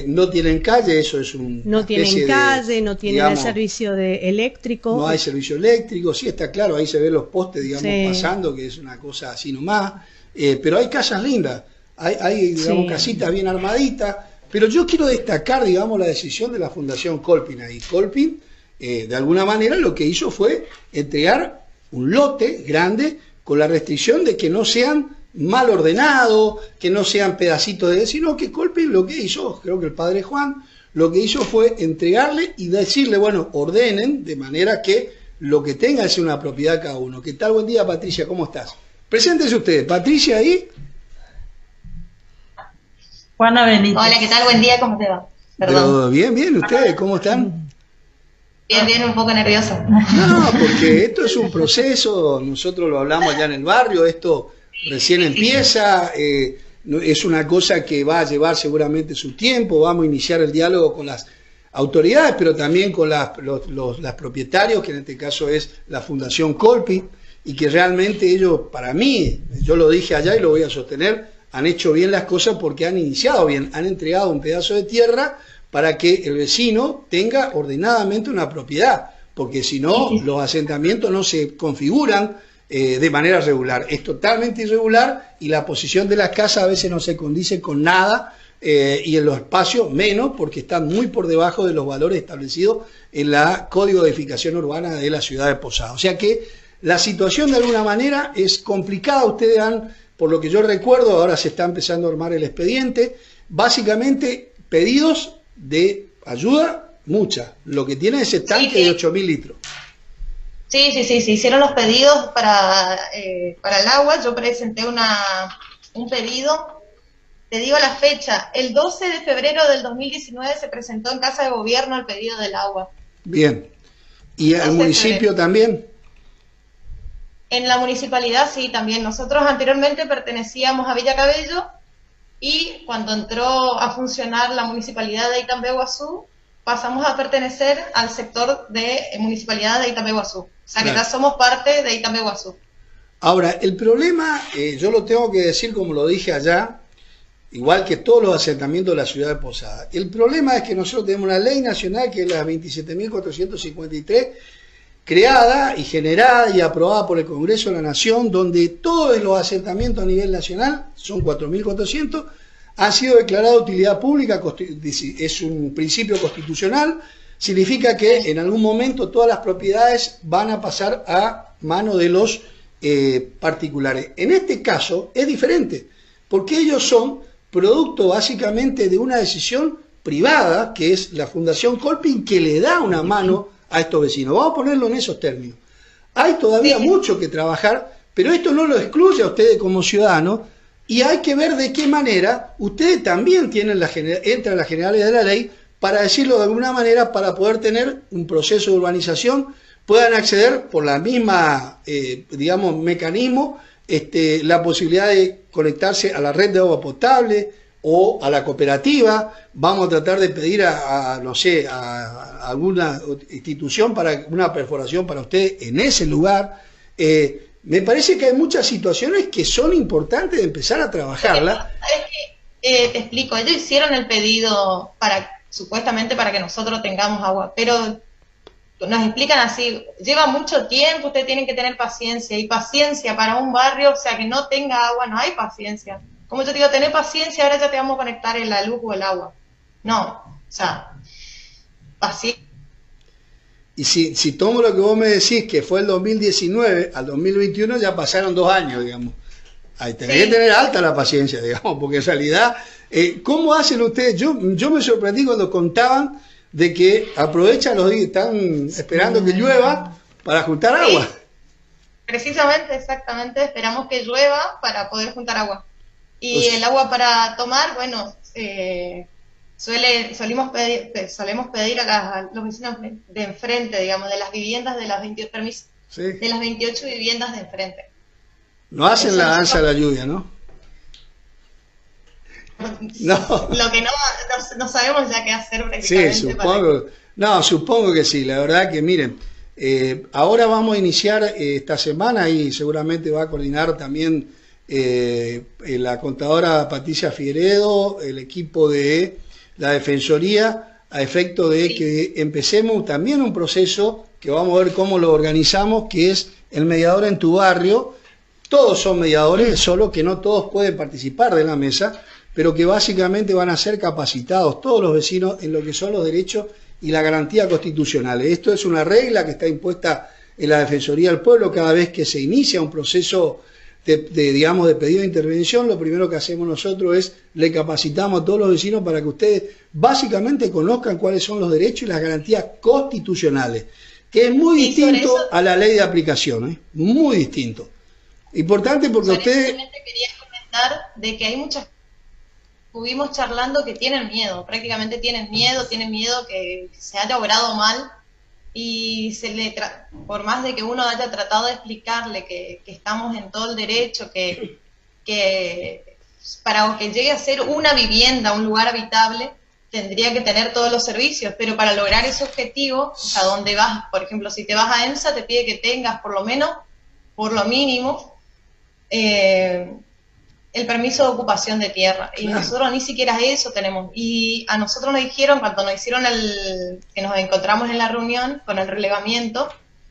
No tienen calle, eso es un... No tienen calle, no tienen, digamos, el servicio eléctrico. No hay servicio eléctrico, sí está claro, ahí se ven los postes, digamos, pasando, que es una cosa así nomás, pero hay casas lindas. Hay digamos, casitas bien armaditas, pero yo quiero destacar, digamos, la decisión de la Fundación Colpin ahí. Colpin, de alguna manera, lo que hizo fue entregar un lote grande con la restricción de que no sean mal ordenados, que no sean pedacitos sino que Colpin lo que hizo, creo que el padre Juan, lo que hizo fue entregarle y decirle, bueno, ordenen de manera que lo que tenga es una propiedad cada uno. ¿Qué tal? Buen día, Patricia, ¿cómo estás? Preséntese usted, Patricia ahí. Juana Benítez. Hola, ¿qué tal? Buen día, ¿cómo te va? Perdón. Bien, ¿ustedes cómo están? Bien, un poco nerviosa. No, porque esto es un proceso, nosotros lo hablamos allá en el barrio, esto recién empieza, es una cosa que va a llevar seguramente su tiempo, vamos a iniciar el diálogo con las autoridades, pero también con los propietarios, que en este caso es la Fundación Colpin, y que realmente ellos, para mí, yo lo dije allá y lo voy a sostener, han hecho bien las cosas porque han iniciado bien, han entregado un pedazo de tierra para que el vecino tenga ordenadamente una propiedad, porque si no, los asentamientos no se configuran de manera regular. Es totalmente irregular y la posición de las casas a veces no se condice con nada, y en los espacios menos, porque están muy por debajo de los valores establecidos en la Código de Edificación Urbana de la ciudad de Posada. O sea que la situación de alguna manera es complicada. Ustedes han, por lo que yo recuerdo, ahora se está empezando a armar el expediente, básicamente pedidos de ayuda, mucha. Lo que tiene ese tanque de 8.000 litros. Sí, se hicieron los pedidos para el agua. Yo presenté un pedido, te digo la fecha, el 12 de febrero del 2019 se presentó en Casa de Gobierno el pedido del agua. Bien. ¿Y al municipio también? En la municipalidad sí, también. Nosotros anteriormente pertenecíamos a Villa Cabello, y cuando entró a funcionar la municipalidad de Itambeguazú, pasamos a pertenecer al sector de municipalidad de Itambeguazú. O sea, que ya somos parte de Itambeguazú. Ahora, el problema, yo lo tengo que decir como lo dije allá, igual que todos los asentamientos de la ciudad de Posada. El problema es que nosotros tenemos una ley nacional que es la 27.453, creada y generada y aprobada por el Congreso de la Nación, donde todos los asentamientos a nivel nacional, son 4.400, han sido declarados de utilidad pública, es un principio constitucional, significa que en algún momento todas las propiedades van a pasar a mano de los particulares. En este caso es diferente, porque ellos son producto básicamente de una decisión privada, que es la Fundación Colpin, que le da una mano a estos vecinos. Vamos a ponerlo en esos términos. Hay todavía mucho que trabajar, pero esto no lo excluye a ustedes como ciudadanos, y hay que ver de qué manera ustedes también tienen entran a las generales de la ley, para decirlo de alguna manera, para poder tener un proceso de urbanización, puedan acceder por la misma, digamos, mecanismo, la posibilidad de conectarse a la red de agua potable o a la cooperativa. Vamos a tratar de pedir no sé, a alguna institución para una perforación para usted en ese lugar. Me parece que hay muchas situaciones que son importantes de empezar a trabajarlas. Te explico, ellos hicieron el pedido supuestamente para que nosotros tengamos agua, pero nos explican así, lleva mucho tiempo, ustedes tienen que tener paciencia, y paciencia para un barrio, o sea, que no tenga agua, no hay paciencia. Como yo te digo, tener paciencia, ahora ya te vamos a conectar en la luz o el agua. No, o sea, paciencia. Y si tomo lo que vos me decís, que fue el 2019 al 2021, ya pasaron 2 años, digamos. Ahí tenés que tener alta la paciencia, digamos, porque en realidad, ¿cómo hacen ustedes? Yo me sorprendí cuando contaban de que aprovechan los días, están esperando que llueva para juntar agua. Precisamente, exactamente, esperamos que llueva para poder juntar agua. Y el agua para tomar, bueno, solemos pedir a los vecinos de enfrente, digamos, de las viviendas de las 28 viviendas de enfrente. No hacen la danza de la lluvia, ¿no? No. Lo que no sabemos ya qué hacer prácticamente. Sí, supongo que sí. La verdad que miren, ahora vamos a iniciar esta semana y seguramente va a coordinar también la contadora Patricia Figueredo, el equipo de la Defensoría, a efecto de que empecemos también un proceso que vamos a ver cómo lo organizamos, que es el mediador en tu barrio. Todos son mediadores, solo que no todos pueden participar de la mesa, pero que básicamente van a ser capacitados todos los vecinos en lo que son los derechos y la garantía constitucional. Esto es una regla que está impuesta en la Defensoría del Pueblo. Cada vez que se inicia un proceso de pedido de intervención, lo primero que hacemos nosotros es le capacitamos a todos los vecinos para que ustedes básicamente conozcan cuáles son los derechos y las garantías constitucionales, que es muy distinto a la ley de aplicación, muy distinto. Importante porque ustedes... Quería comentar de que hay muchas... Estuvimos charlando que tienen miedo, prácticamente tienen miedo que se haya obrado mal, y por más de que uno haya tratado de explicarle que estamos en todo el derecho, que para que llegue a ser una vivienda, un lugar habitable, tendría que tener todos los servicios, pero para lograr ese objetivo, o sea, donde vas, por ejemplo, si te vas a EMSA, te pide que tengas por lo mínimo, el permiso de ocupación de tierra, y nosotros ni siquiera eso tenemos. Y a nosotros nos dijeron, cuando nos hicieron que nos encontramos en la reunión con el relevamiento,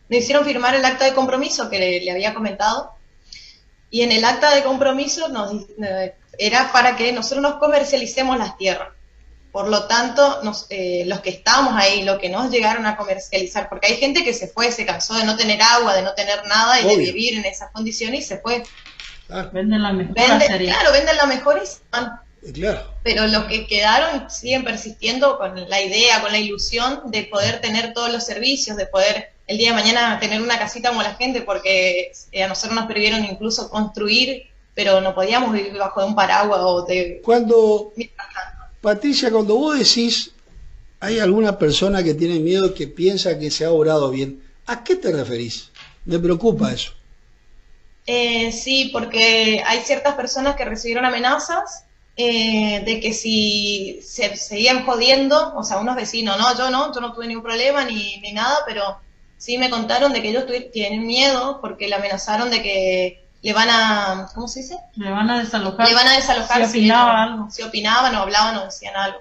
nos hicieron firmar el acta de compromiso que le había comentado, y en el acta de compromiso era para que nosotros nos comercialicemos las tierras. Por lo tanto, los que estábamos ahí, lo que nos llegaron a comercializar, porque hay gente que se fue, se cansó de no tener agua, de no tener nada y de vivir en esas condiciones y se fue. Venden la mejor. Venden la mejor y se van. Claro. Pero los que quedaron siguen persistiendo con la idea, con la ilusión de poder tener todos los servicios, de poder el día de mañana tener una casita como la gente, porque a nosotros nos prohibieron incluso construir, pero no podíamos vivir bajo de un paraguas o de... Patricia, cuando vos decís hay alguna persona que tiene miedo, que piensa que se ha obrado bien, ¿a qué te referís? Me preocupa eso. Sí, porque hay ciertas personas que recibieron amenazas de que si se seguían jodiendo, o sea, unos vecinos, yo no tuve ningún problema ni nada, pero sí me contaron de que ellos tienen miedo porque le amenazaron de que le van a, ¿cómo se dice? Le van a desalojar. Le van a desalojar si opinaban o hablaban o decían algo.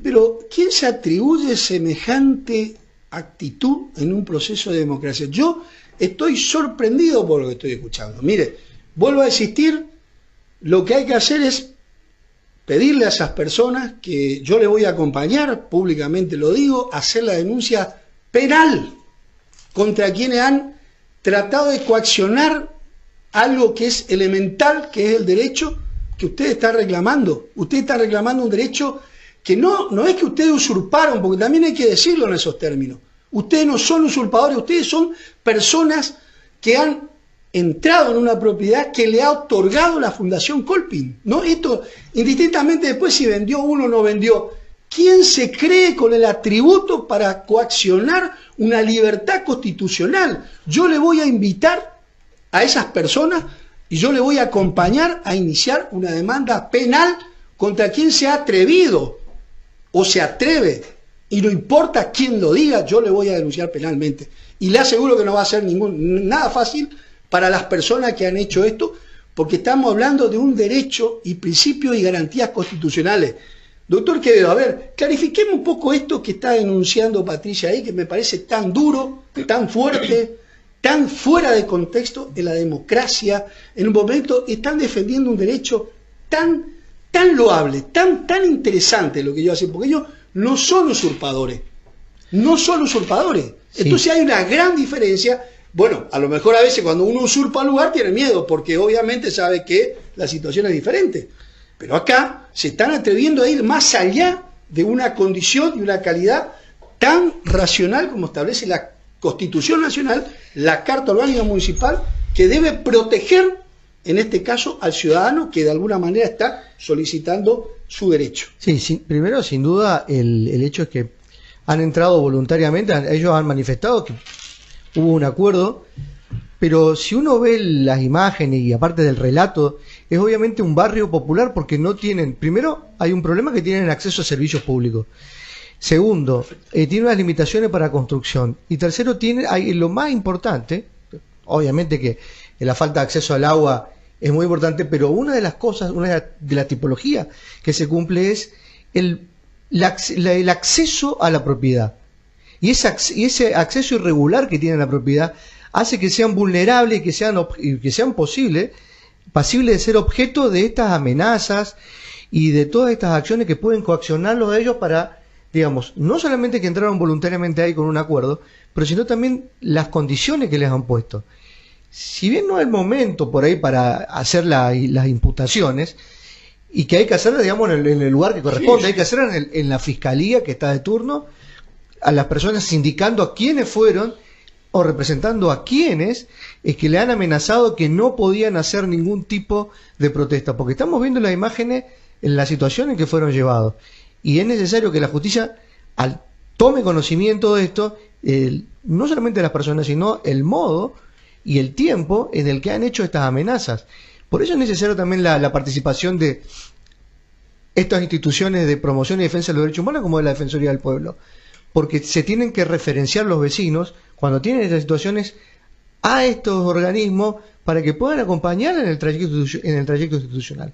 Pero, ¿quién se atribuye semejante actitud en un proceso de democracia? Yo estoy sorprendido por lo que estoy escuchando. Mire, vuelvo a insistir, lo que hay que hacer es pedirle a esas personas, que yo le voy a acompañar, públicamente lo digo, a hacer la denuncia penal contra quienes han tratado de coaccionar algo que es elemental, que es el derecho que usted está reclamando. Usted está reclamando un derecho que no es que ustedes usurparon, porque también hay que decirlo en esos términos. Ustedes no son usurpadores, ustedes son personas que han entrado en una propiedad que le ha otorgado la Fundación Colpin, ¿no? Esto, indistintamente después si vendió uno o no vendió, ¿quién se cree con el atributo para coaccionar una libertad constitucional? Yo le voy a invitar a esas personas y yo le voy a acompañar a iniciar una demanda penal contra quien se ha atrevido o se atreve. Y no importa quién lo diga, yo le voy a denunciar penalmente. Y le aseguro que no va a ser nada fácil para las personas que han hecho esto, porque estamos hablando de un derecho y principios y garantías constitucionales. Doctor Quevedo, a ver, clarifiquemos un poco esto que está denunciando Patricia ahí, que me parece tan duro, tan fuerte, tan fuera de contexto en la democracia. En un momento están defendiendo un derecho tan loable, tan interesante lo que ellos hacen, porque ellos no son usurpadores. no son usurpadores. Sí. Entonces hay una gran diferencia. Bueno, a lo mejor a veces cuando uno usurpa un lugar tiene miedo, porque obviamente sabe que la situación es diferente. Pero acá se están atreviendo a ir más allá de una condición y una calidad tan racional como establece la Constitución Nacional, la Carta Orgánica Municipal, que debe proteger, en este caso, al ciudadano que de alguna manera está solicitando su derecho. Sí, sí, primero, sin duda, el hecho es que han entrado voluntariamente, ellos han manifestado que hubo un acuerdo, pero si uno ve las imágenes y aparte del relato, es obviamente un barrio popular porque no tienen, primero, hay un problema que tienen acceso a servicios públicos. Segundo, tiene unas limitaciones para construcción. Y tercero, hay lo más importante, obviamente que la falta de acceso al agua es muy importante, pero una de las cosas, una de las tipologías que se cumple es el acceso a la propiedad. Y ese acceso irregular que tienen a la propiedad hace que sean vulnerables y que sean pasibles de ser objeto de estas amenazas y de todas estas acciones que pueden coaccionarlos a ellos para, digamos, no solamente que entraron voluntariamente ahí con un acuerdo, pero sino también las condiciones que les han puesto. Si bien no es el momento por ahí para hacer las imputaciones, y que hay que hacerlas, digamos, en el lugar que corresponde, sí. Hay que hacerlas en la fiscalía que está de turno, a las personas indicando a quiénes fueron o representando a quiénes es que le han amenazado que no podían hacer ningún tipo de protesta, porque estamos viendo las imágenes en la situación en que fueron llevados. Y es necesario que la justicia tome conocimiento de esto, no solamente de las personas, sino el modo y el tiempo en el que han hecho estas amenazas. Por eso es necesario también la participación de estas instituciones de promoción y defensa de los derechos humanos como de la Defensoría del Pueblo, porque se tienen que referenciar los vecinos cuando tienen estas situaciones a estos organismos para que puedan acompañar en el trayecto institucional.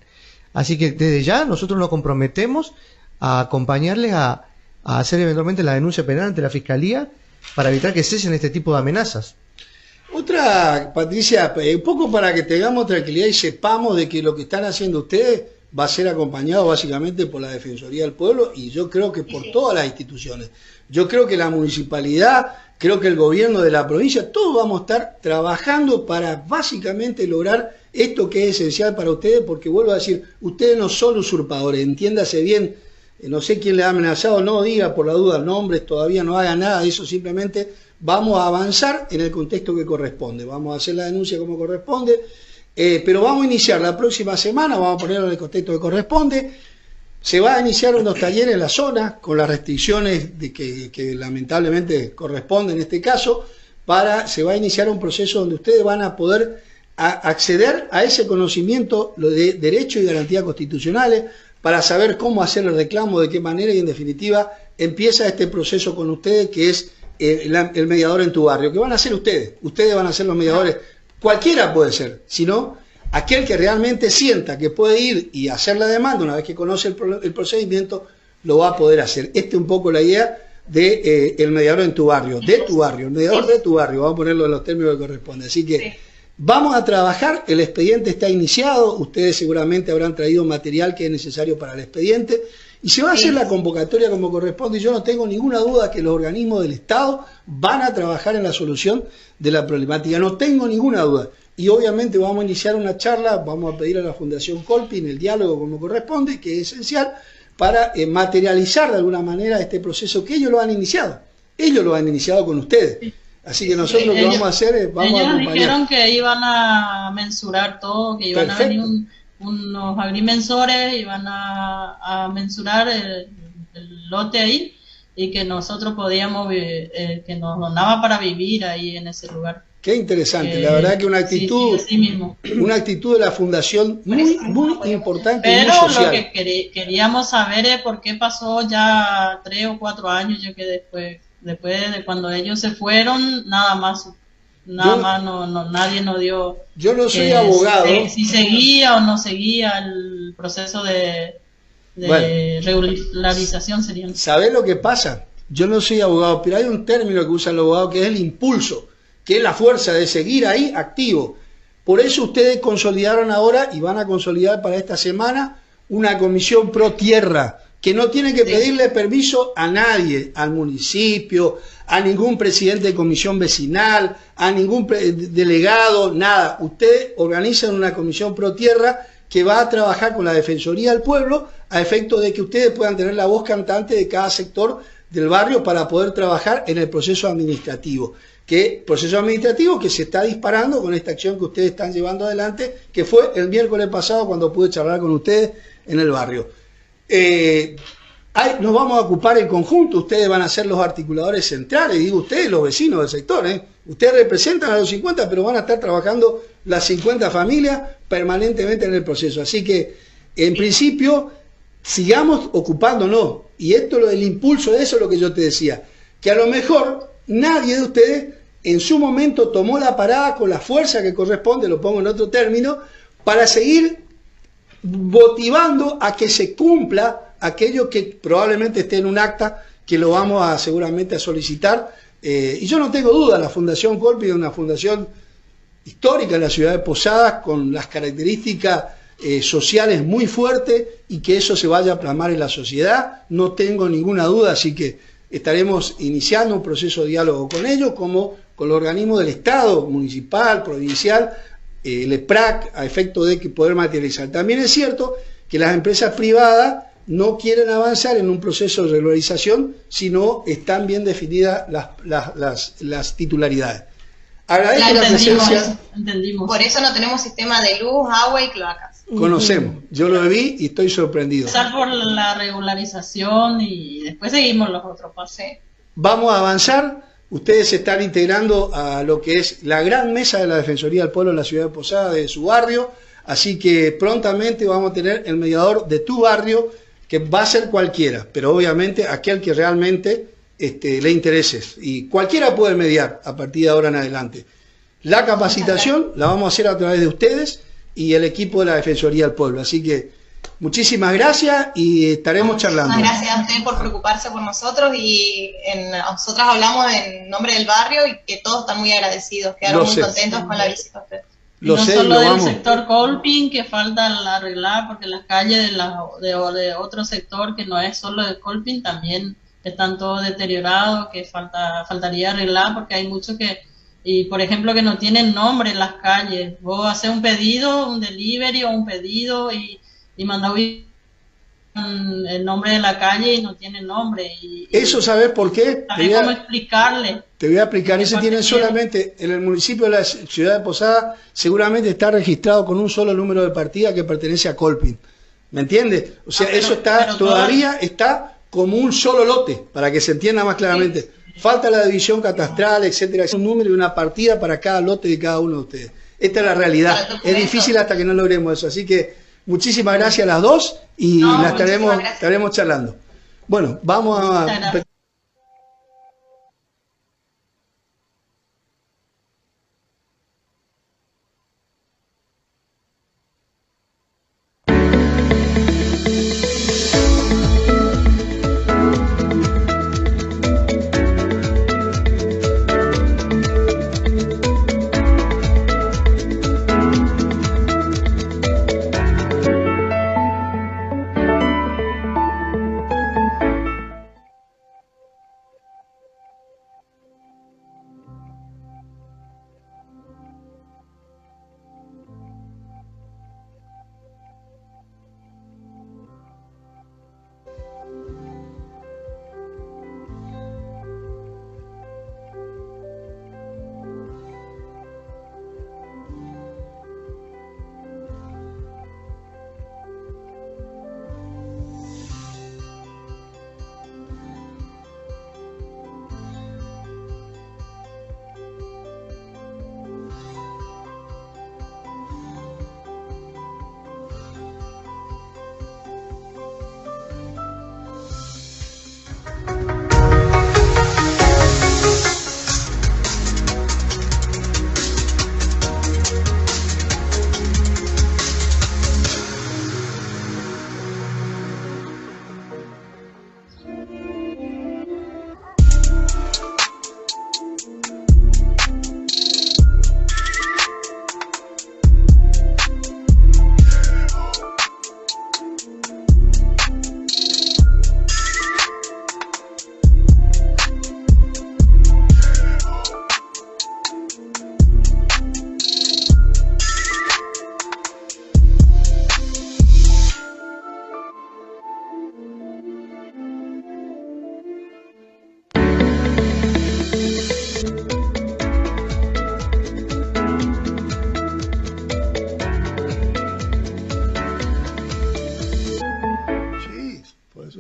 Así que desde ya nosotros nos comprometemos a acompañarles a hacer eventualmente la denuncia penal ante la Fiscalía para evitar que cesen este tipo de amenazas. Otra, Patricia, un poco para que tengamos tranquilidad y sepamos de que lo que están haciendo ustedes va a ser acompañado básicamente por la Defensoría del Pueblo y yo creo que por todas las instituciones. Yo creo que la municipalidad, creo que el gobierno de la provincia, todos vamos a estar trabajando para básicamente lograr esto que es esencial para ustedes, porque vuelvo a decir, ustedes no son usurpadores, entiéndase bien, no sé quién le ha amenazado, no diga por la duda nombres, todavía no haga nada de eso, simplemente vamos a avanzar en el contexto que corresponde, vamos a hacer la denuncia como corresponde, pero vamos a iniciar la próxima semana, vamos a ponerlo en el contexto que corresponde, se va a iniciar unos talleres en la zona, con las restricciones de que lamentablemente corresponden en este caso, se va a iniciar un proceso donde ustedes van a poder acceder a ese conocimiento de derechos y garantías constitucionales, para saber cómo hacer el reclamo, de qué manera, y en definitiva empieza este proceso con ustedes que es el mediador en tu barrio, que van a ser ustedes van a ser los mediadores, cualquiera puede ser, sino aquel que realmente sienta que puede ir y hacer la demanda, una vez que conoce el procedimiento, lo va a poder hacer. Esta es un poco la idea de el mediador en tu barrio, de tu barrio, el mediador de tu barrio, vamos a ponerlo en los términos que corresponden. Así que vamos a trabajar, el expediente está iniciado, ustedes seguramente habrán traído material que es necesario para el expediente, y se va a hacer la convocatoria como corresponde, y yo no tengo ninguna duda que los organismos del Estado van a trabajar en la solución de la problemática, no tengo ninguna duda. Y obviamente vamos a iniciar una charla, vamos a pedir a la Fundación Colpi en el diálogo como corresponde, que es esencial, para materializar de alguna manera este proceso que ellos lo han iniciado con ustedes. Así que nosotros lo que vamos a hacer es vamos a acompañar. Ellos dijeron que iban a mensurar todo, que iban a venir unos agrimensores, iban a mensurar el lote ahí y que nosotros podíamos, que nos donaba para vivir ahí en ese lugar. Qué interesante, la verdad que una actitud, una actitud de la Fundación muy importante. Pero y muy social. Lo que queríamos saber es por qué pasó ya 3 o 4 años, ya que después de cuando ellos se fueron, nadie nos dio. Yo no soy abogado. Si seguía o no seguía el proceso de regularización sería. ¿Sabés lo que pasa? Yo no soy abogado, pero hay un término que usan los abogados que es el impulso, que es la fuerza de seguir ahí activo. Por eso ustedes consolidaron ahora y van a consolidar para esta semana una comisión pro tierra, que no tienen que pedirle permiso a nadie, al municipio, a ningún presidente de comisión vecinal, a ningún delegado, nada. Usted organiza una comisión pro tierra que va a trabajar con la Defensoría del Pueblo a efecto de que ustedes puedan tener la voz cantante de cada sector del barrio para poder trabajar en el proceso administrativo. Proceso administrativo que se está disparando con esta acción que ustedes están llevando adelante, que fue el miércoles pasado cuando pude charlar con ustedes en el barrio. Nos vamos a ocupar en conjunto, ustedes van a ser los articuladores centrales, digo ustedes, los vecinos del sector, Ustedes representan a los 50, pero van a estar trabajando las 50 familias permanentemente en el proceso. Así que, en principio, sigamos ocupándonos. Y esto, lo del impulso de eso es lo que yo te decía, que a lo mejor nadie de ustedes en su momento tomó la parada con la fuerza que corresponde, lo pongo en otro término, para seguir motivando a que se cumpla aquello que probablemente esté en un acta que lo vamos a seguramente a solicitar. Y yo no tengo duda, la Fundación Colpin es una fundación histórica en la ciudad de Posadas, con las características sociales muy fuertes, y que eso se vaya a plasmar en la sociedad, no tengo ninguna duda, así que estaremos iniciando un proceso de diálogo con ellos, como con los organismos del Estado, municipal, provincial, el EPRAC, a efecto de que poder materializar. También es cierto que las empresas privadas no quieren avanzar en un proceso de regularización si no están bien definidas las titularidades. Agradezco la presencia. Entendimos. Por eso no tenemos sistema de luz, agua y cloacas. Conocemos, yo lo vi y estoy sorprendido. Empezar por la regularización y después seguimos los otros pasos. Vamos a avanzar. Ustedes se están integrando a lo que es la gran mesa de la Defensoría del Pueblo en la ciudad de Posadas, de su barrio, así que prontamente vamos a tener el mediador de tu barrio, que va a ser cualquiera, pero obviamente aquel que realmente le interese, y cualquiera puede mediar a partir de ahora en adelante. La capacitación la vamos a hacer a través de ustedes y el equipo de la Defensoría del Pueblo, así que muchísimas gracias y estaremos charlando. Gracias a usted por preocuparse por nosotros, y nosotros hablamos en nombre del barrio y que todos están muy agradecidos, quedaron muy contentos con la visita a usted. No solo del sector Colpin, que falta arreglar, porque las calles de otro sector que no es solo de Colpin también están todos deteriorados, que faltaría arreglar, porque hay muchos y por ejemplo que no tienen nombre en las calles. Vos haces un pedido, un delivery o un pedido y mandás el nombre de la calle y no tiene nombre. ¿Eso sabes por qué? ¿Cómo explicarle? Te voy a explicar. Ese tiene solamente, en el municipio de la ciudad de Posadas, seguramente está registrado con un solo número de partida que pertenece a Colpin. ¿Me entiendes? O sea, eso todavía está como un solo lote, para que se entienda más claramente. Sí. Falta la división catastral, etcétera. Es un número y una partida para cada lote de cada uno de ustedes. Esta es la realidad. Es difícil hasta que no logremos eso. Así que muchísimas gracias a las dos y la estaremos charlando. Bueno, vamos a...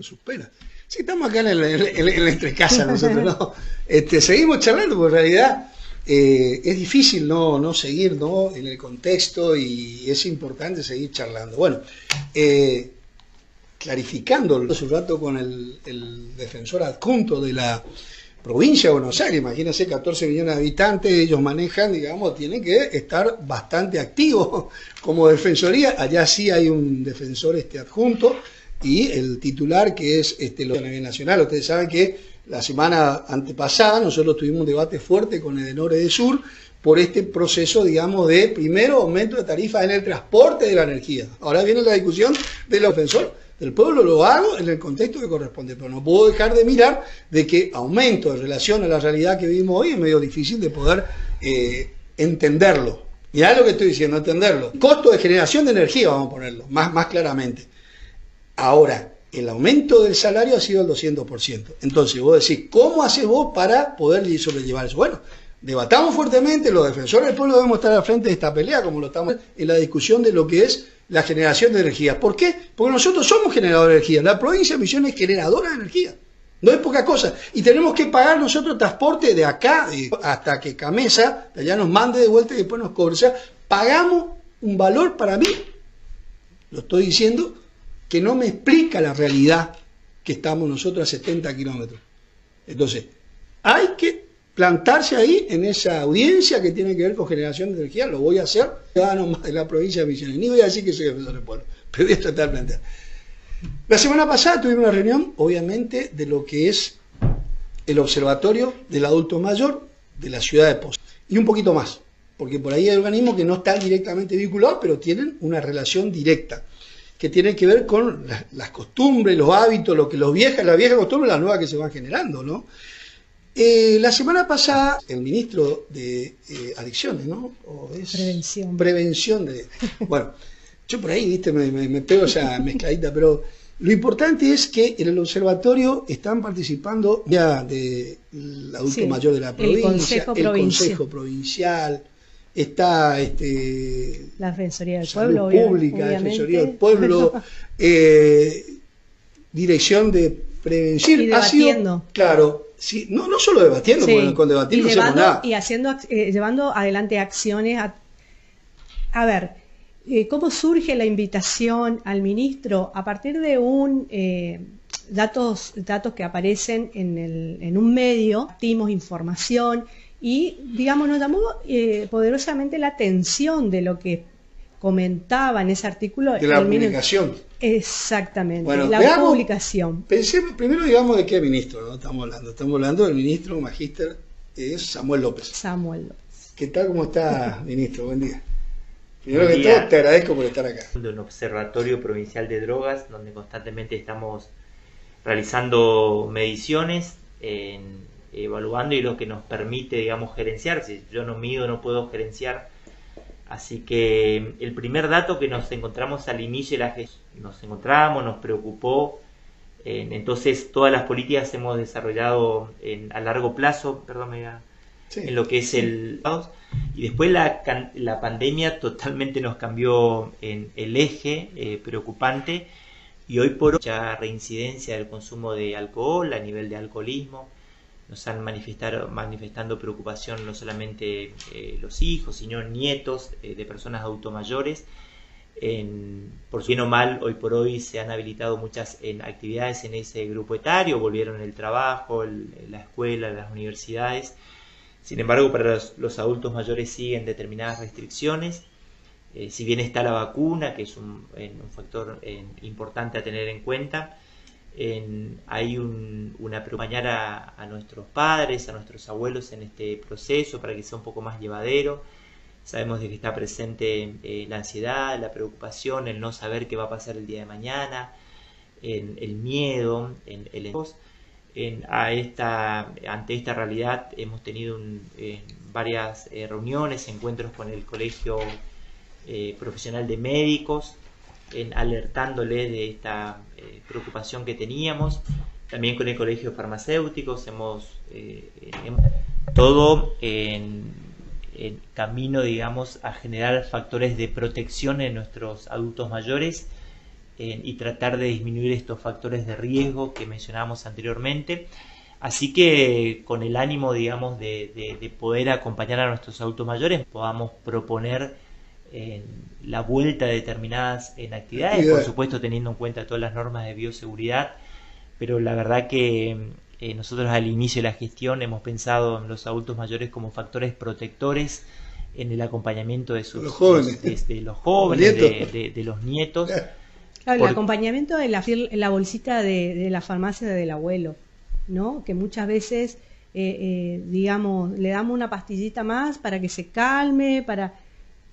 se supera. Sí, estamos acá en la entrecasa nosotros, ¿no? Seguimos charlando, porque en realidad es difícil no seguir, ¿no?, en el contexto, y es importante seguir charlando. Bueno, clarificando hace un rato con el defensor adjunto de la provincia de Buenos Aires, imagínense, 14 millones de habitantes, ellos manejan, digamos, tienen que estar bastante activos como defensoría. Allá sí hay un defensor adjunto, y el titular, que es lo de la nivel nacional. Ustedes saben que la semana antepasada nosotros tuvimos un debate fuerte con Edenor Edesur por este proceso, digamos, de primero aumento de tarifas en el transporte de la energía. Ahora viene la discusión del defensor del pueblo, lo hago en el contexto que corresponde, pero no puedo dejar de mirar de que aumento en relación a la realidad que vivimos hoy es medio difícil de poder entenderlo. Mirá lo que estoy diciendo, entenderlo. Costo de generación de energía, vamos a ponerlo más claramente. Ahora, el aumento del salario ha sido el 200%. Entonces, vos decís, ¿cómo haces vos para poder sobrellevar eso? Bueno, debatamos fuertemente, los defensores del pueblo debemos estar al frente de esta pelea, como lo estamos en la discusión de lo que es la generación de energía. ¿Por qué? Porque nosotros somos generadores de energía. La provincia de Misiones es generadora de energía. No es poca cosa. Y tenemos que pagar nosotros transporte de acá hasta que Camesa de allá nos mande de vuelta y después nos cobre. O sea, pagamos un valor, para mí, lo estoy diciendo, que no me explica la realidad que estamos nosotros a 70 kilómetros. Entonces, hay que plantarse ahí en esa audiencia que tiene que ver con generación de energía. Lo voy a hacer, ciudadano de la provincia de Misiones. Ni voy a decir que soy defensor del pueblo, pero voy a tratar de plantear. La semana pasada tuvimos una reunión, obviamente, de lo que es el observatorio del adulto mayor de la ciudad de Pozo. Y un poquito más, porque por ahí hay organismos que no están directamente vinculados, pero tienen una relación directa, que tiene que ver con las costumbres, los hábitos, lo que las viejas costumbres, las nuevas que se van generando, ¿no? La semana pasada, el ministro de Adicciones, ¿no? Prevención de... Bueno, yo por ahí, viste, me pego esa mezcladita, pero lo importante es que en el observatorio están participando ya del adulto mayor de la provincia, el Consejo Provincial, está la Defensoría del Salud Pueblo, Pública, obviamente. Defensoría del Pueblo, Dirección de Prevención. Y debatiendo. Claro, sí, no solo debatiendo, Sí. porque con debatir no hacemos nada. Y llevando adelante acciones. A ver, ¿cómo surge la invitación al ministro? A partir de datos que aparecen en un medio, dimos información y, digamos, nos llamó poderosamente la atención de lo que comentaba en ese artículo. De la publicación. Exactamente, Bueno, la publicación. Pensemos primero, digamos, de qué ministro, ¿no? Estamos hablando del ministro magíster Samuel López. ¿Qué tal? ¿Cómo está, ministro? Buen día. Primero que todo, te agradezco por estar acá. De un observatorio provincial de drogas, donde constantemente estamos realizando mediciones, evaluando, y lo que nos permite, digamos, gerenciar. Si yo no mido, no puedo gerenciar. Así que el primer dato que nos encontramos al inicio de la gestión, nos preocupó. Entonces todas las políticas hemos desarrollado a largo plazo, en lo que es el... Y después la pandemia totalmente nos cambió en el eje preocupante, y hoy por hoy mucha reincidencia del consumo de alcohol, a nivel de alcoholismo. Nos han manifestando preocupación no solamente los hijos, sino nietos de personas adultos mayores. Por bien o mal, hoy por hoy se han habilitado muchas actividades en ese grupo etario, volvieron el trabajo, la escuela, las universidades. Sin embargo, para los adultos mayores siguen determinadas restricciones. Si bien está la vacuna, que es un factor importante a tener en cuenta, hay una acompañar a nuestros padres, a nuestros abuelos en este proceso para que sea un poco más llevadero. Sabemos de que está presente la ansiedad, la preocupación, el no saber qué va a pasar el día de mañana, el miedo, ante esta realidad hemos tenido varias reuniones, encuentros con el Colegio Profesional de Médicos, alertándole de esta preocupación que teníamos. También con el Colegio de Farmacéuticos hemos todo en camino, digamos, a generar factores de protección en nuestros adultos mayores, y tratar de disminuir estos factores de riesgo que mencionábamos anteriormente. Así que con el ánimo, digamos, de poder acompañar a nuestros adultos mayores, podamos proponer la vuelta de determinadas actividades, por supuesto teniendo en cuenta todas las normas de bioseguridad, pero la verdad que nosotros al inicio de la gestión hemos pensado en los adultos mayores como factores protectores en el acompañamiento de sus jóvenes, de los jóvenes, de los nietos. Claro, el acompañamiento de la bolsita de la farmacia del abuelo, ¿no? Que muchas veces, digamos, le damos una pastillita más para que se calme,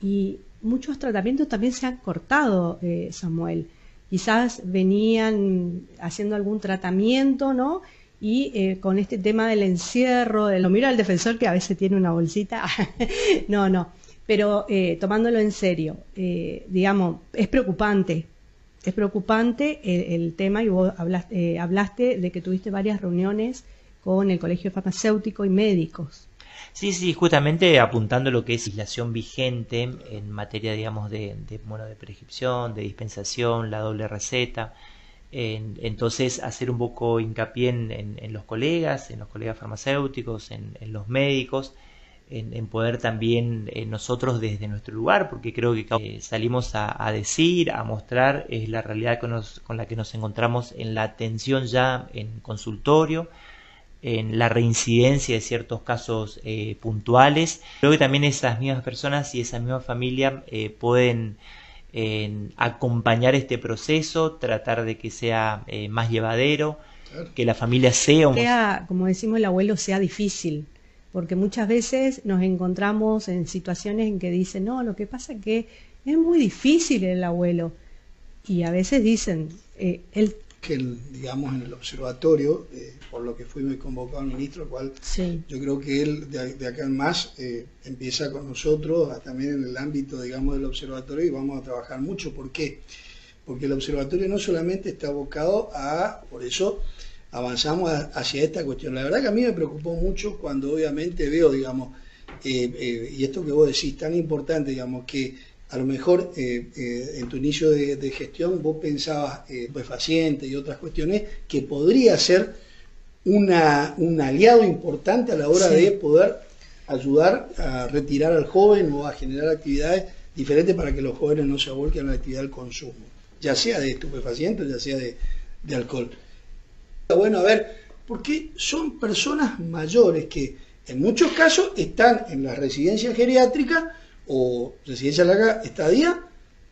y muchos tratamientos también se han cortado, Samuel. Quizás venían haciendo algún tratamiento, ¿no? Y con este tema del encierro, lo miro al defensor que a veces tiene una bolsita, no, pero tomándolo en serio, digamos, es preocupante el tema, y vos hablaste de que tuviste varias reuniones con el Colegio Farmacéutico y médicos. Sí, justamente apuntando lo que es legislación vigente en materia, digamos, de prescripción, de dispensación, la doble receta. Entonces hacer un poco hincapié en los colegas farmacéuticos, en los médicos, en poder también nosotros desde nuestro lugar, porque creo que salimos a decir, a mostrar la realidad con la que nos encontramos en la atención ya en consultorio, en la reincidencia de ciertos casos puntuales. Creo que también esas mismas personas y esa misma familia pueden acompañar este proceso, tratar de que sea más llevadero, claro, que la familia sea, como decimos el abuelo, sea difícil, porque muchas veces nos encontramos en situaciones en que dicen, no, lo que pasa es que es muy difícil el abuelo, y a veces dicen, digamos, en el observatorio, por lo que fui muy convocado al ministro, el cual sí, yo creo que él de acá en más empieza con nosotros también en el ámbito, digamos, del observatorio, y vamos a trabajar mucho. ¿Por qué? Porque el observatorio no solamente está abocado por eso avanzamos hacia esta cuestión. La verdad que a mí me preocupó mucho cuando obviamente veo, digamos, y esto que vos decís tan importante, digamos, que a lo mejor en tu inicio de gestión vos pensabas, paciente y otras cuestiones, que podría ser un aliado importante a la hora, sí, de poder ayudar a retirar al joven o a generar actividades diferentes para que los jóvenes no se vuelquen a la actividad del consumo, ya sea de estupefacientes, ya sea de alcohol. Bueno, a ver, porque son personas mayores que en muchos casos están en las residencias geriátricas o residencia larga estadía,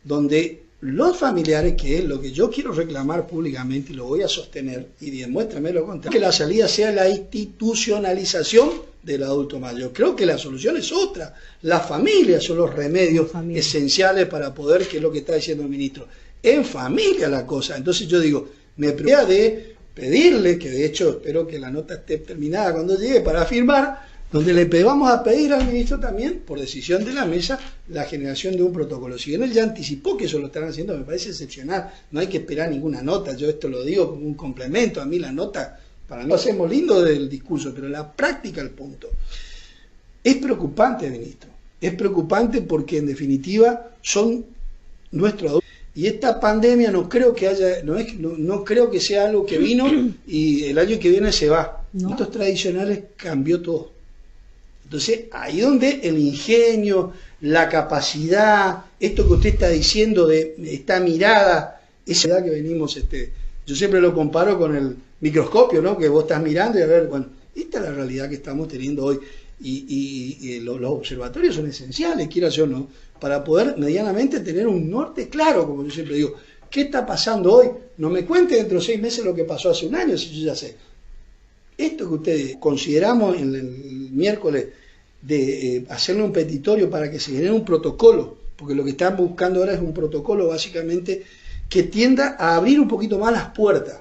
donde los familiares, que es lo que yo quiero reclamar públicamente y lo voy a sostener, y demuéstrame lo contrario, que la salida sea la institucionalización del adulto mayor. Creo que la solución es otra. Las familias son los remedios esenciales para poder, que es lo que está diciendo el ministro, en familia la cosa. Entonces yo digo, me preocupa de pedirle, que de hecho espero que la nota esté terminada cuando llegue para firmar, donde le vamos a pedir al ministro también, por decisión de la mesa, la generación de un protocolo. Si bien él ya anticipó que eso lo están haciendo, me parece excepcional, no hay que esperar ninguna nota, yo esto lo digo como un complemento, a mí la nota, para mí lo hacemos lindo del discurso, pero la práctica, el punto. Es preocupante, ministro, es preocupante porque en definitiva son nuestros adultos. Y esta pandemia no creo que sea algo que vino y el año que viene se va. No. Estos tradicionales cambió todo. Entonces, ahí donde el ingenio, la capacidad, esto que usted está diciendo de esta mirada, esa edad que venimos, yo siempre lo comparo con el microscopio, ¿no? Que vos estás mirando y a ver, bueno, esta es la realidad que estamos teniendo hoy. Y los observatorios son esenciales, quieras o no, para poder medianamente tener un norte claro, como yo siempre digo. ¿Qué está pasando hoy? No me cuente dentro de 6 meses lo que pasó hace un año, si yo ya sé. Esto que ustedes consideramos en el miércoles de hacerle un petitorio para que se genere un protocolo, porque lo que están buscando ahora es un protocolo básicamente que tienda a abrir un poquito más las puertas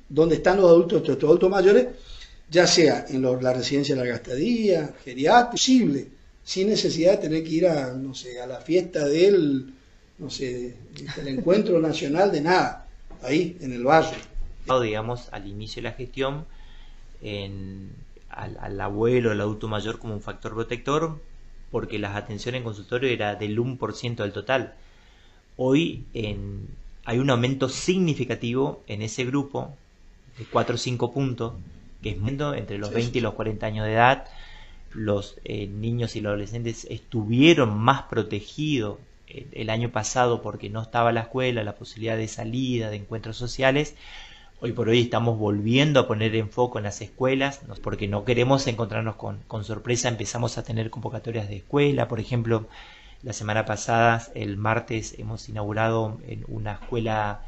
donde están los adultos, estos adultos mayores, ya sea en la residencia de larga estadía, geriátrica, posible, sin necesidad de tener que ir a, no sé, a la fiesta del encuentro nacional de nada, ahí en el barrio. Digamos, al inicio de la gestión, al abuelo, al adulto mayor como un factor protector, porque las atenciones en consultorio era del 1% del total. Hoy, hay un aumento significativo en ese grupo de 4 o 5 puntos, que es entre los 20 y los 40 años de edad. Los niños y los adolescentes estuvieron más protegidos el año pasado porque no estaba la escuela, la posibilidad de salida, de encuentros sociales. Hoy por hoy estamos volviendo a poner en foco en las escuelas, porque no queremos encontrarnos con sorpresa. Empezamos a tener convocatorias de escuela. Por ejemplo, la semana pasada, el martes, hemos inaugurado en una escuela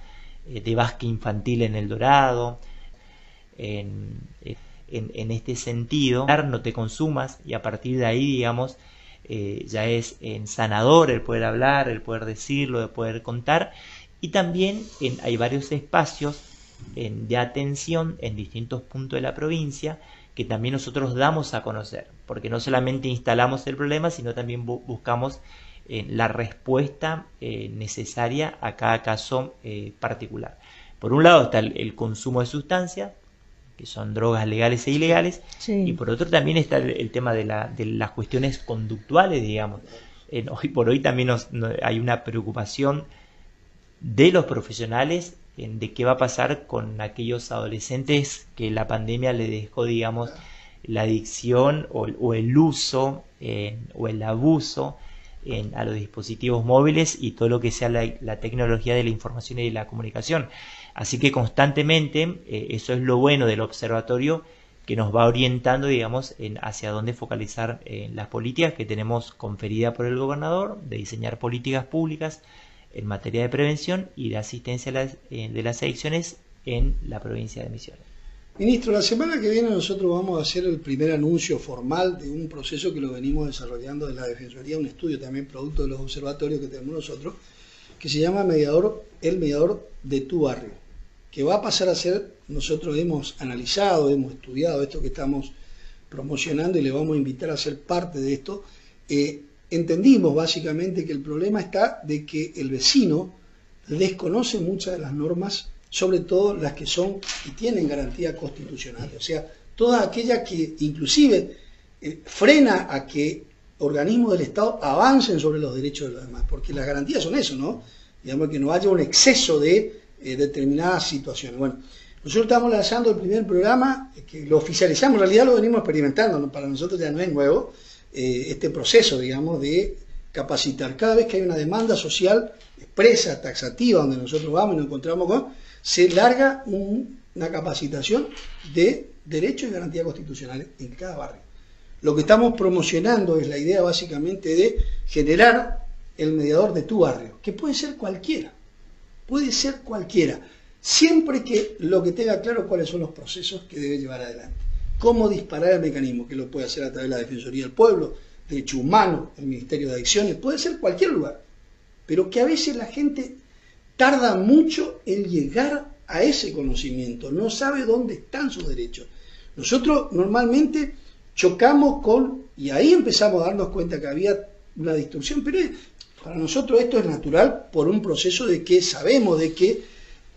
de básquet infantil en El Dorado. En este sentido, no te consumas, y a partir de ahí, digamos, ya es sanador el poder hablar, el poder decirlo, el poder contar. Y también hay varios espacios de atención en distintos puntos de la provincia que también nosotros damos a conocer, porque no solamente instalamos el problema, sino también buscamos la respuesta necesaria a cada caso particular. Por un lado está el consumo de sustancias, que son drogas legales e ilegales, sí. Y por otro también está el tema de las cuestiones conductuales, digamos. Hoy por hoy también hay una preocupación de los profesionales de qué va a pasar con aquellos adolescentes que la pandemia le dejó, digamos, la adicción o el uso o el abuso a los dispositivos móviles y todo lo que sea la tecnología de la información y de la comunicación. Así que constantemente, eso es lo bueno del observatorio, que nos va orientando, digamos, hacia dónde focalizar las políticas que tenemos conferida por el gobernador, de diseñar políticas públicas en materia de prevención y de asistencia de las adicciones en la provincia de Misiones. Ministro, la semana que viene nosotros vamos a hacer el primer anuncio formal de un proceso que lo venimos desarrollando de la Defensoría, un estudio también producto de los observatorios que tenemos nosotros, que se llama El Mediador de tu Barrio, que va a pasar a ser, nosotros hemos analizado, hemos estudiado esto que estamos promocionando y le vamos a invitar a ser parte de esto. Entendimos básicamente que el problema está de que el vecino desconoce muchas de las normas, sobre todo las que son y tienen garantía constitucional, o sea, todas aquellas que inclusive frena a que organismos del Estado avancen sobre los derechos de los demás, porque las garantías son eso, ¿no? Digamos, que no haya un exceso de determinadas situaciones. Bueno, nosotros estamos lanzando el primer programa, que lo oficializamos, en realidad lo venimos experimentando, ¿no? Para nosotros ya no es nuevo, este proceso, digamos, de capacitar. Cada vez que hay una demanda social expresa, taxativa, donde nosotros vamos y nos encontramos con, se larga una capacitación de derechos y garantías constitucionales en cada barrio. Lo que estamos promocionando es la idea básicamente de generar el mediador de tu barrio, que puede ser cualquiera, siempre que lo que tenga claro cuáles son los procesos que debe llevar adelante, cómo disparar el mecanismo, que lo puede hacer a través de la Defensoría del Pueblo, Derechos Humanos, el Ministerio de Adicciones, puede ser cualquier lugar, pero que a veces la gente tarda mucho en llegar a ese conocimiento, no sabe dónde están sus derechos. Nosotros normalmente chocamos con, y ahí empezamos a darnos cuenta que había una distorsión, pero para nosotros esto es natural por un proceso de que sabemos de que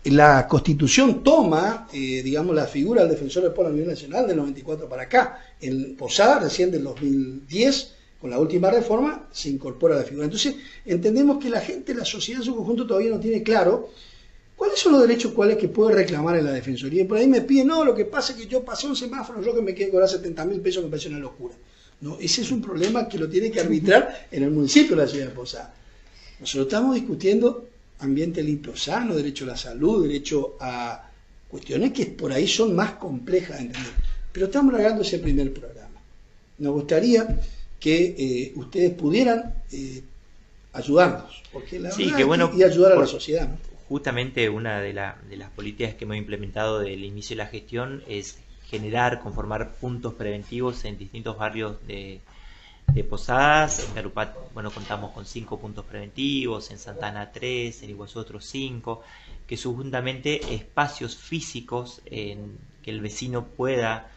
la Constitución toma, digamos, la figura del Defensor del Pueblo a nivel nacional del 94 para acá. En Posada, recién del 2010, con la última reforma, se incorpora la figura. Entonces, entendemos que la gente, la sociedad en su conjunto todavía no tiene claro cuáles son los derechos cuáles que puede reclamar en la Defensoría. Y por ahí me piden, no, lo que pasa es que yo pasé un semáforo, yo que me quedé cobrar 70.000 pesos, me parece una locura. No, ese es un problema que lo tiene que arbitrar en el municipio de la ciudad de Posada. Nosotros estamos discutiendo ambiente limpio, sano, derecho a la salud, derecho a cuestiones que por ahí son más complejas de entender. Pero estamos largando ese primer programa. Nos gustaría que ustedes pudieran ayudarnos, porque la verdad bueno, y ayudar a la sociedad, ¿no? Justamente una de las políticas que hemos implementado desde el inicio de la gestión es conformar puntos preventivos en distintos barrios de Posadas. En Carupat, bueno, contamos con 5 puntos preventivos, en Santana 3, en Iguazú otros 5, que son justamente espacios físicos en que el vecino pueda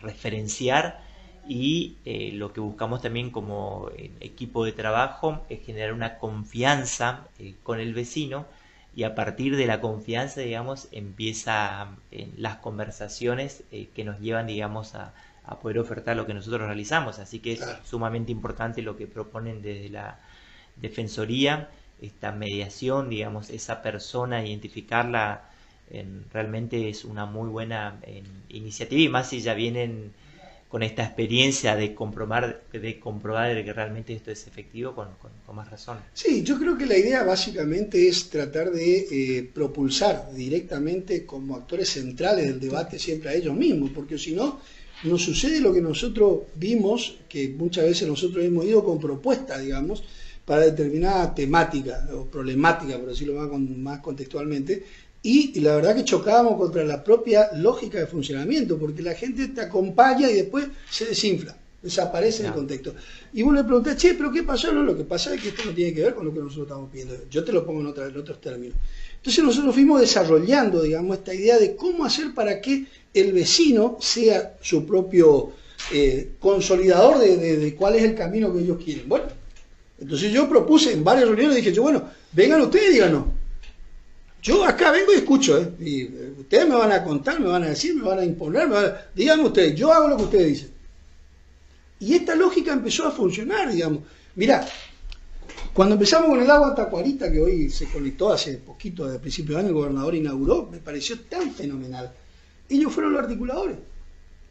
referenciar, y lo que buscamos también como equipo de trabajo es generar una confianza con el vecino, y a partir de la confianza, digamos, empieza las conversaciones que nos llevan, digamos, a poder ofertar lo que nosotros realizamos. Así que es sumamente importante lo que proponen desde la Defensoría, esta mediación, digamos, esa persona, identificarla, realmente es una muy buena iniciativa, y más si ya vienen con esta experiencia de comprobar que realmente esto es efectivo, con más razón. Sí, yo creo que la idea básicamente es tratar de propulsar directamente como actores centrales del debate siempre a ellos mismos, porque si no, nos sucede lo que nosotros vimos, que muchas veces nosotros hemos ido con propuestas, digamos, para determinada temática o problemática, por decirlo más contextualmente, y la verdad que chocábamos contra la propia lógica de funcionamiento, porque la gente te acompaña y después se desinfla, desaparece del contexto. Y vos le preguntás, che, ¿pero qué pasó? No, lo que pasa es que esto no tiene que ver con lo que nosotros estamos pidiendo. Yo te lo pongo en otros términos. Entonces nosotros fuimos desarrollando, digamos, esta idea de cómo hacer para que el vecino sea su propio consolidador de cuál es el camino que ellos quieren. Bueno, entonces yo propuse en varias reuniones, dije yo, bueno, vengan ustedes y díganos. Yo acá vengo y escucho, y ustedes me van a contar, me van a decir, me van a imponer, díganme ustedes, yo hago lo que ustedes dicen. Y esta lógica empezó a funcionar, digamos. Mirá, cuando empezamos con el agua Tacuarita, que hoy se conectó hace poquito, a principio de año, el gobernador inauguró, me pareció tan fenomenal. Ellos fueron los articuladores.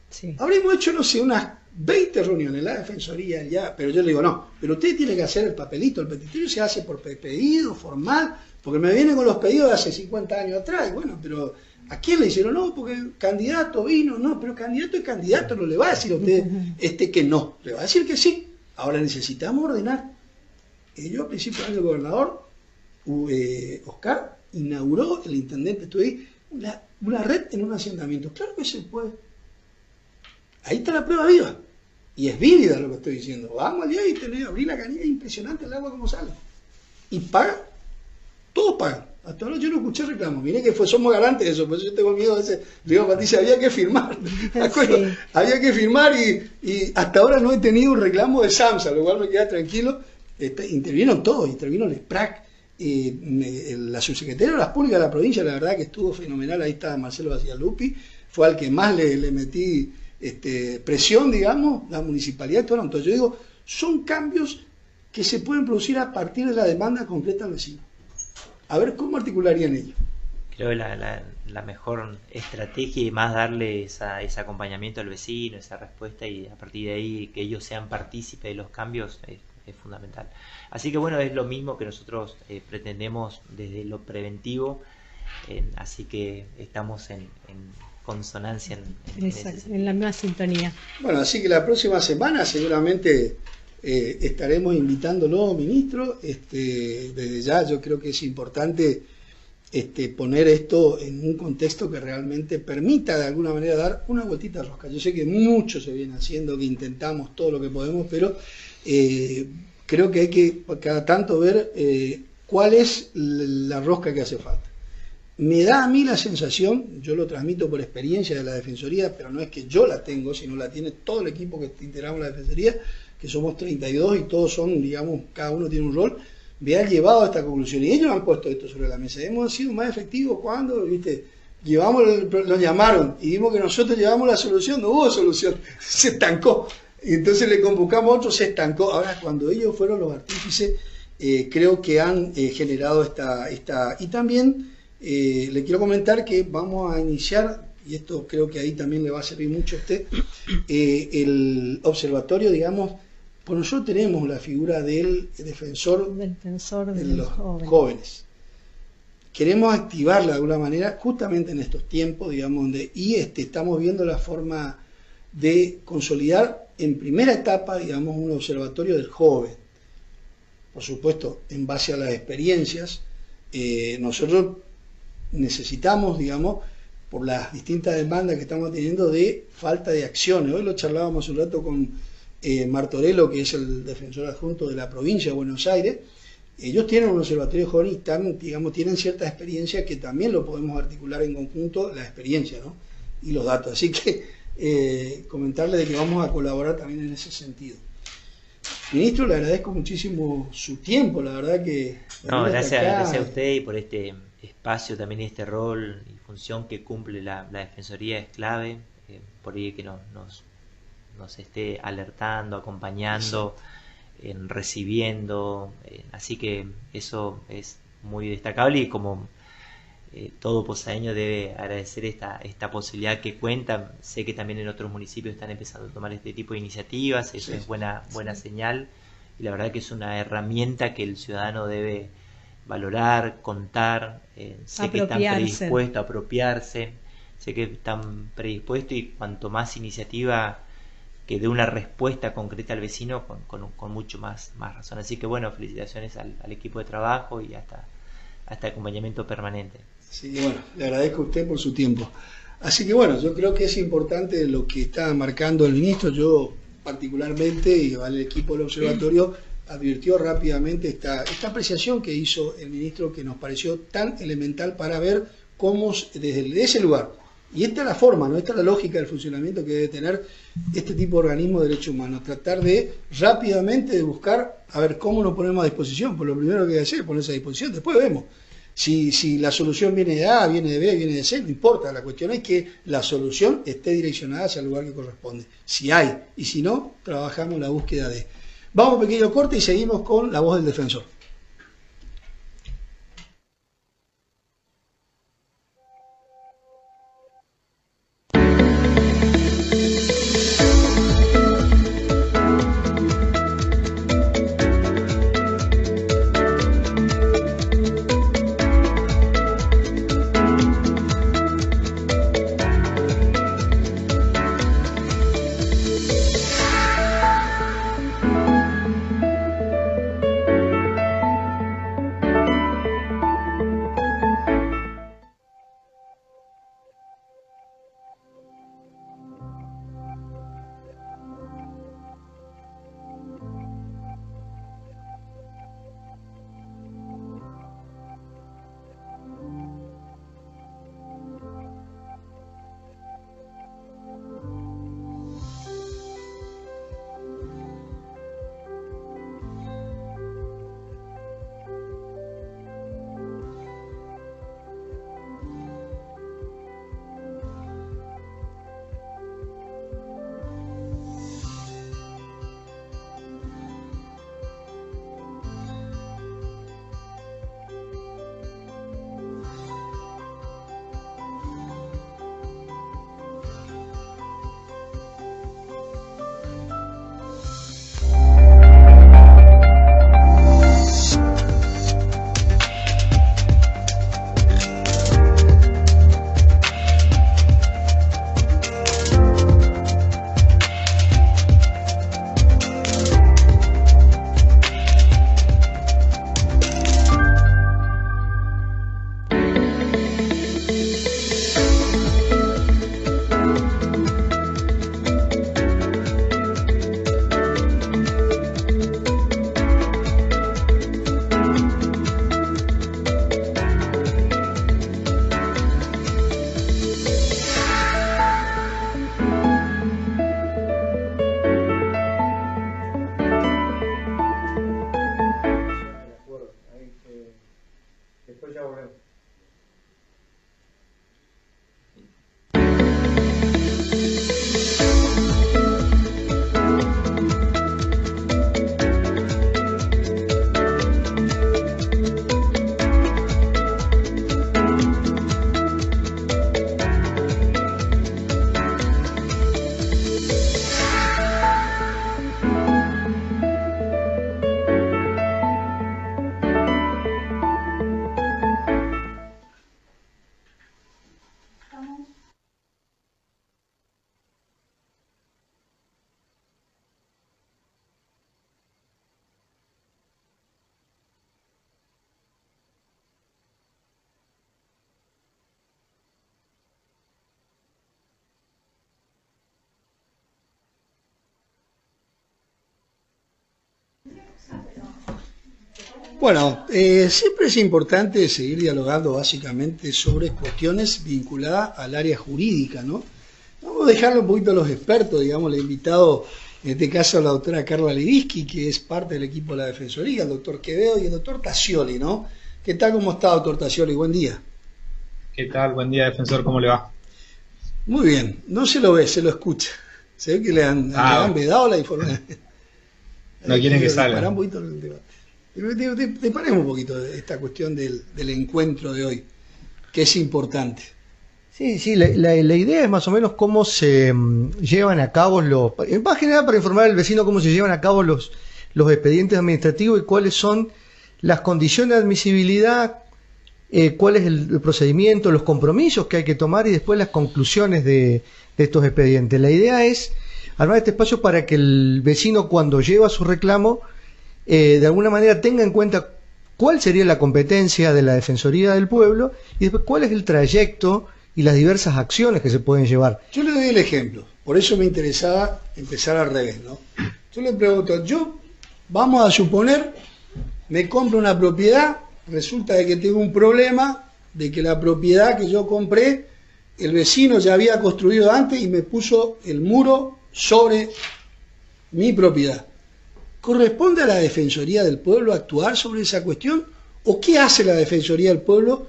Sí. Habremos hecho, no sé, unas 20 reuniones, la Defensoría ya, pero yo le digo, no, pero usted tiene que hacer el papelito, el petitorio se hace por pedido, formal, porque me vienen con los pedidos de hace 50 años atrás, y bueno, pero ¿a quién le hicieron? No, porque el candidato vino, no, pero candidato es candidato, no le va a decir a usted que no, le va a decir que sí. Ahora necesitamos ordenar. Yo a principios del año, el gobernador, Oscar, inauguró, el intendente, estuve ahí, una red en un asentamiento. Claro que se puede. Ahí está la prueba viva. Y es vívida lo que estoy diciendo. Vamos allá y abrir la canilla, impresionante el agua como sale. Y pagan. Todos pagan. Hasta ahora yo no escuché reclamos. Miré que somos garantes de eso, por eso yo tengo miedo de ese. Digo, Patricia, había que firmar. Sí. Había que firmar y hasta ahora no he tenido un reclamo de SAMSA, lo cual me queda tranquilo. Intervinieron todos, intervino el SPRAC, la subsecretaria de las Públicas de la provincia, la verdad que estuvo fenomenal. Ahí está Marcelo Bacialupi, fue al que más le metí presión, digamos, la municipalidad, todo. Entonces yo digo, son cambios que se pueden producir a partir de la demanda concreta del vecino. A ver cómo articularían ellos. Creo que la mejor estrategia y más darle ese acompañamiento al vecino, esa respuesta, y a partir de ahí que ellos sean partícipes de los cambios es fundamental. Así que bueno, es lo mismo que nosotros pretendemos desde lo preventivo, así que estamos en consonancia en la misma sintonía. Bueno, así que la próxima semana seguramente estaremos invitándolo, ministro. Desde ya yo creo que es importante poner esto en un contexto que realmente permita de alguna manera dar una vueltita a rosca. Yo sé que mucho se viene haciendo, que intentamos todo lo que podemos, pero creo que hay que cada tanto ver cuál es la rosca que hace falta. Me da a mí la sensación, yo lo transmito por experiencia de la Defensoría, pero no es que yo la tengo, sino la tiene todo el equipo que integramos la Defensoría, que somos 32 y todos son, digamos, cada uno tiene un rol, me han llevado a esta conclusión. Y ellos han puesto esto sobre la mesa. Hemos sido más efectivos cuando, viste, nos llamaron y vimos que nosotros llevamos la solución, no hubo solución, se estancó. Y entonces le convocamos a otros, se estancó. Ahora, cuando ellos fueron los artífices, creo que han generado esta... Y también le quiero comentar que vamos a iniciar, y esto creo que ahí también le va a servir mucho a usted, el observatorio, digamos, pues nosotros tenemos la figura del defensor de los jóvenes. Queremos activarla de alguna manera, justamente en estos tiempos, digamos, y estamos viendo la forma de consolidar en primera etapa, digamos, un observatorio del joven. Por supuesto, en base a las experiencias, nosotros necesitamos, digamos, por las distintas demandas que estamos teniendo de falta de acciones. Hoy lo charlábamos un rato con Martorello, que es el defensor adjunto de la provincia de Buenos Aires. Ellos tienen un observatorio joven y están, digamos, tienen ciertas experiencias que también lo podemos articular en conjunto, la experiencia, ¿no? Y los datos. Así que comentarle de que vamos a colaborar también en ese sentido. Ministro, le agradezco muchísimo su tiempo, la verdad que... No, gracias a usted y por este espacio también, este rol y función que cumple la Defensoría es clave, por ahí que nos esté alertando, acompañando, recibiendo, así que eso es muy destacable y como todo posadeño debe agradecer esta posibilidad que cuentan. Sé que también en otros municipios están empezando a tomar este tipo de iniciativas, eso es buena señal, y la verdad que es una herramienta que el ciudadano debe valorar, contar, sé que están predispuestos a apropiarse, sé que están predispuestos, y cuanto más iniciativa que dé una respuesta concreta al vecino, con mucho más razón. Así que bueno, felicitaciones al equipo de trabajo y hasta acompañamiento permanente. Sí, bueno, le agradezco a usted por su tiempo. Así que bueno, yo creo que es importante lo que está marcando el ministro. Yo particularmente, y el equipo del observatorio, advirtió rápidamente esta apreciación que hizo el ministro, que nos pareció tan elemental para ver cómo desde ese lugar, y esta es la forma, ¿no? Esta es la lógica del funcionamiento que debe tener este tipo de organismo de derechos humanos, tratar de rápidamente de buscar a ver cómo nos ponemos a disposición. Pues lo primero que hay que hacer es ponerse a disposición, después vemos. Si la solución viene de A, viene de B, viene de C, no importa, la cuestión es que la solución esté direccionada hacia el lugar que corresponde, si hay, y si no, trabajamos la búsqueda de. Vamos a un pequeño corte y seguimos con la voz del defensor. Bueno, siempre es importante seguir dialogando básicamente sobre cuestiones vinculadas al área jurídica, ¿no? Vamos a dejarlo un poquito a los expertos, digamos, el invitado, en este caso a la doctora Carla Levinsky, que es parte del equipo de la Defensoría, el doctor Quevedo y el doctor Tassioli, ¿no? ¿Qué tal, cómo está, doctor Tassioli? Buen día. ¿Qué tal? Buen día, defensor, ¿cómo le va? Muy bien, no se lo ve, se lo escucha. Se ve que le han vedado la información. No quieren que salga. Pará un poquito el debate. Te paremos un poquito de esta cuestión del encuentro de hoy, que es importante. Sí, la idea es más o menos cómo se llevan a cabo más que nada para informar al vecino cómo se llevan a cabo los expedientes administrativos y cuáles son las condiciones de admisibilidad, cuál es el procedimiento, los compromisos que hay que tomar y después las conclusiones de estos expedientes. La idea es armar este espacio para que el vecino, cuando lleva su reclamo, de alguna manera tenga en cuenta cuál sería la competencia de la Defensoría del Pueblo y después cuál es el trayecto y las diversas acciones que se pueden llevar. Yo le doy el ejemplo, por eso me interesaba empezar al revés, ¿no? Yo le pregunto, vamos a suponer, me compro una propiedad, resulta de que tengo un problema de que la propiedad que yo compré, el vecino ya había construido antes y me puso el muro sobre mi propiedad. ¿Corresponde a la Defensoría del Pueblo actuar sobre esa cuestión? ¿O qué hace la Defensoría del Pueblo?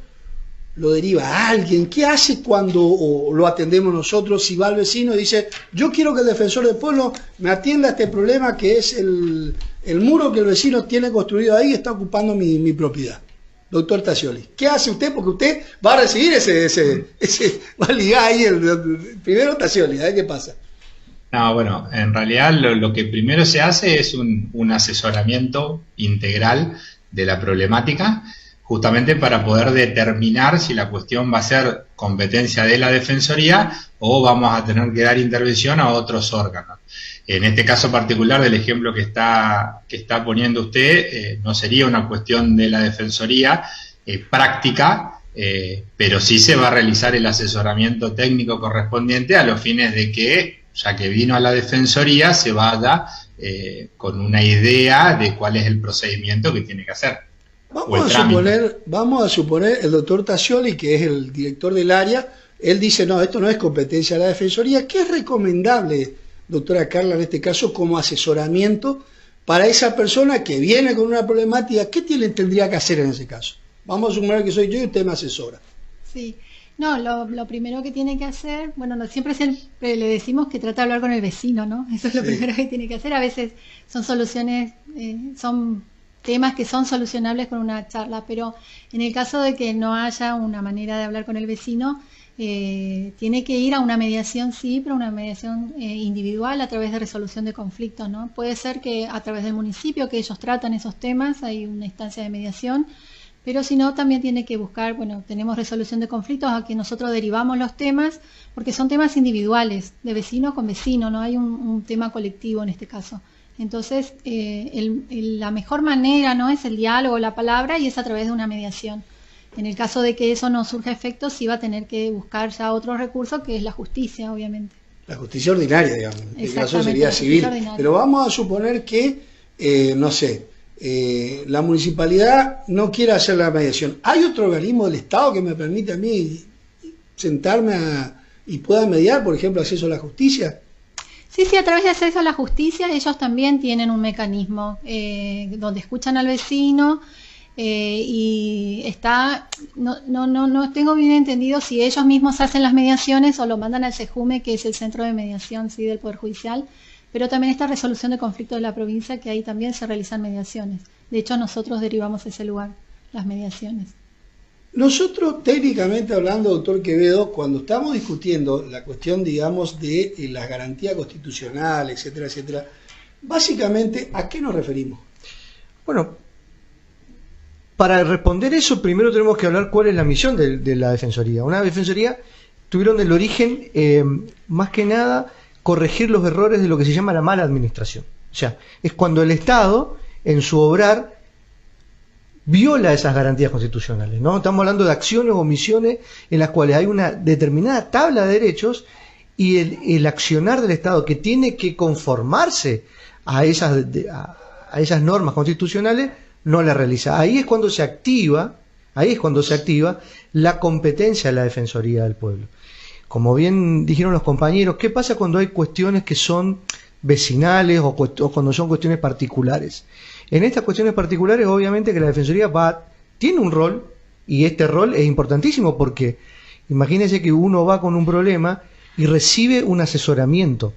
¿Lo deriva a alguien? ¿Qué hace cuando lo atendemos nosotros? Si va el vecino y dice, yo quiero que el Defensor del Pueblo me atienda a este problema que es el muro que el vecino tiene construido ahí y está ocupando mi propiedad. Doctor Tassioli, ¿qué hace usted? Porque usted va a recibir va a ligar ahí el primero Tassioli, a ver qué pasa. No, bueno, en realidad lo que primero se hace es un asesoramiento integral de la problemática, justamente para poder determinar si la cuestión va a ser competencia de la Defensoría o vamos a tener que dar intervención a otros órganos. En este caso particular del ejemplo que está poniendo usted, no sería una cuestión de la Defensoría práctica, pero sí se va a realizar el asesoramiento técnico correspondiente a los fines de que, ya que vino a la Defensoría, se vaya con una idea de cuál es el procedimiento que tiene que hacer. Vamos a suponer el doctor Tassioli, que es el director del área, él dice, no, esto no es competencia de la Defensoría. ¿Qué es recomendable, doctora Carla, en este caso, como asesoramiento para esa persona que viene con una problemática? ¿Qué tendría que hacer en ese caso? Vamos a suponer que soy yo y usted me asesora. Sí, no, lo primero que tiene que hacer, bueno, siempre le decimos que trata de hablar con el vecino, ¿no? Eso es lo primero que tiene que hacer. A veces son soluciones, son temas que son solucionables con una charla, pero en el caso de que no haya una manera de hablar con el vecino, tiene que ir a una mediación, sí, pero una mediación individual a través de resolución de conflictos, ¿no? Puede ser que a través del municipio, que ellos tratan esos temas, hay una instancia de mediación, pero si no, también tiene que buscar, bueno, tenemos resolución de conflictos a que nosotros derivamos los temas, porque son temas individuales, de vecino con vecino, no hay un tema colectivo en este caso. Entonces, la mejor manera, ¿no?, es el diálogo, la palabra, y es a través de una mediación. En el caso de que eso no surja efecto, sí va a tener que buscar ya otro recurso, que es la justicia, obviamente. La justicia ordinaria, digamos. En este caso sería civil. Pero vamos a suponer que, la municipalidad no quiere hacer la mediación. ¿Hay otro organismo del Estado que me permite a mí sentarme y pueda mediar, por ejemplo, acceso a la justicia? Sí, a través de acceso a la justicia ellos también tienen un mecanismo donde escuchan al vecino y está, no tengo bien entendido si ellos mismos hacen las mediaciones o lo mandan al CEJUME, que es el centro de mediación, sí, del Poder Judicial, pero también está resolución de conflictos de la provincia, que ahí también se realizan mediaciones. De hecho, nosotros derivamos a ese lugar las mediaciones. Nosotros, técnicamente hablando, doctor Quevedo, cuando estamos discutiendo la cuestión, digamos, de las garantías constitucionales, etcétera, etcétera, básicamente, ¿a qué nos referimos? Bueno, para responder eso, primero tenemos que hablar cuál es la misión de la Defensoría. Una Defensoría tuvieron el origen, más que nada, corregir los errores de lo que se llama la mala administración. O sea, es cuando el Estado, en su obrar, viola esas garantías constitucionales, ¿no? Estamos hablando de acciones o omisiones en las cuales hay una determinada tabla de derechos y el accionar del Estado, que tiene que conformarse a esas normas constitucionales, no la realiza. Ahí es cuando se activa la competencia de la Defensoría del Pueblo. Como bien dijeron los compañeros, ¿qué pasa cuando hay cuestiones que son vecinales o cuando son cuestiones particulares? En estas cuestiones particulares, obviamente que la Defensoría tiene un rol, y este rol es importantísimo porque imagínense que uno va con un problema y recibe un asesoramiento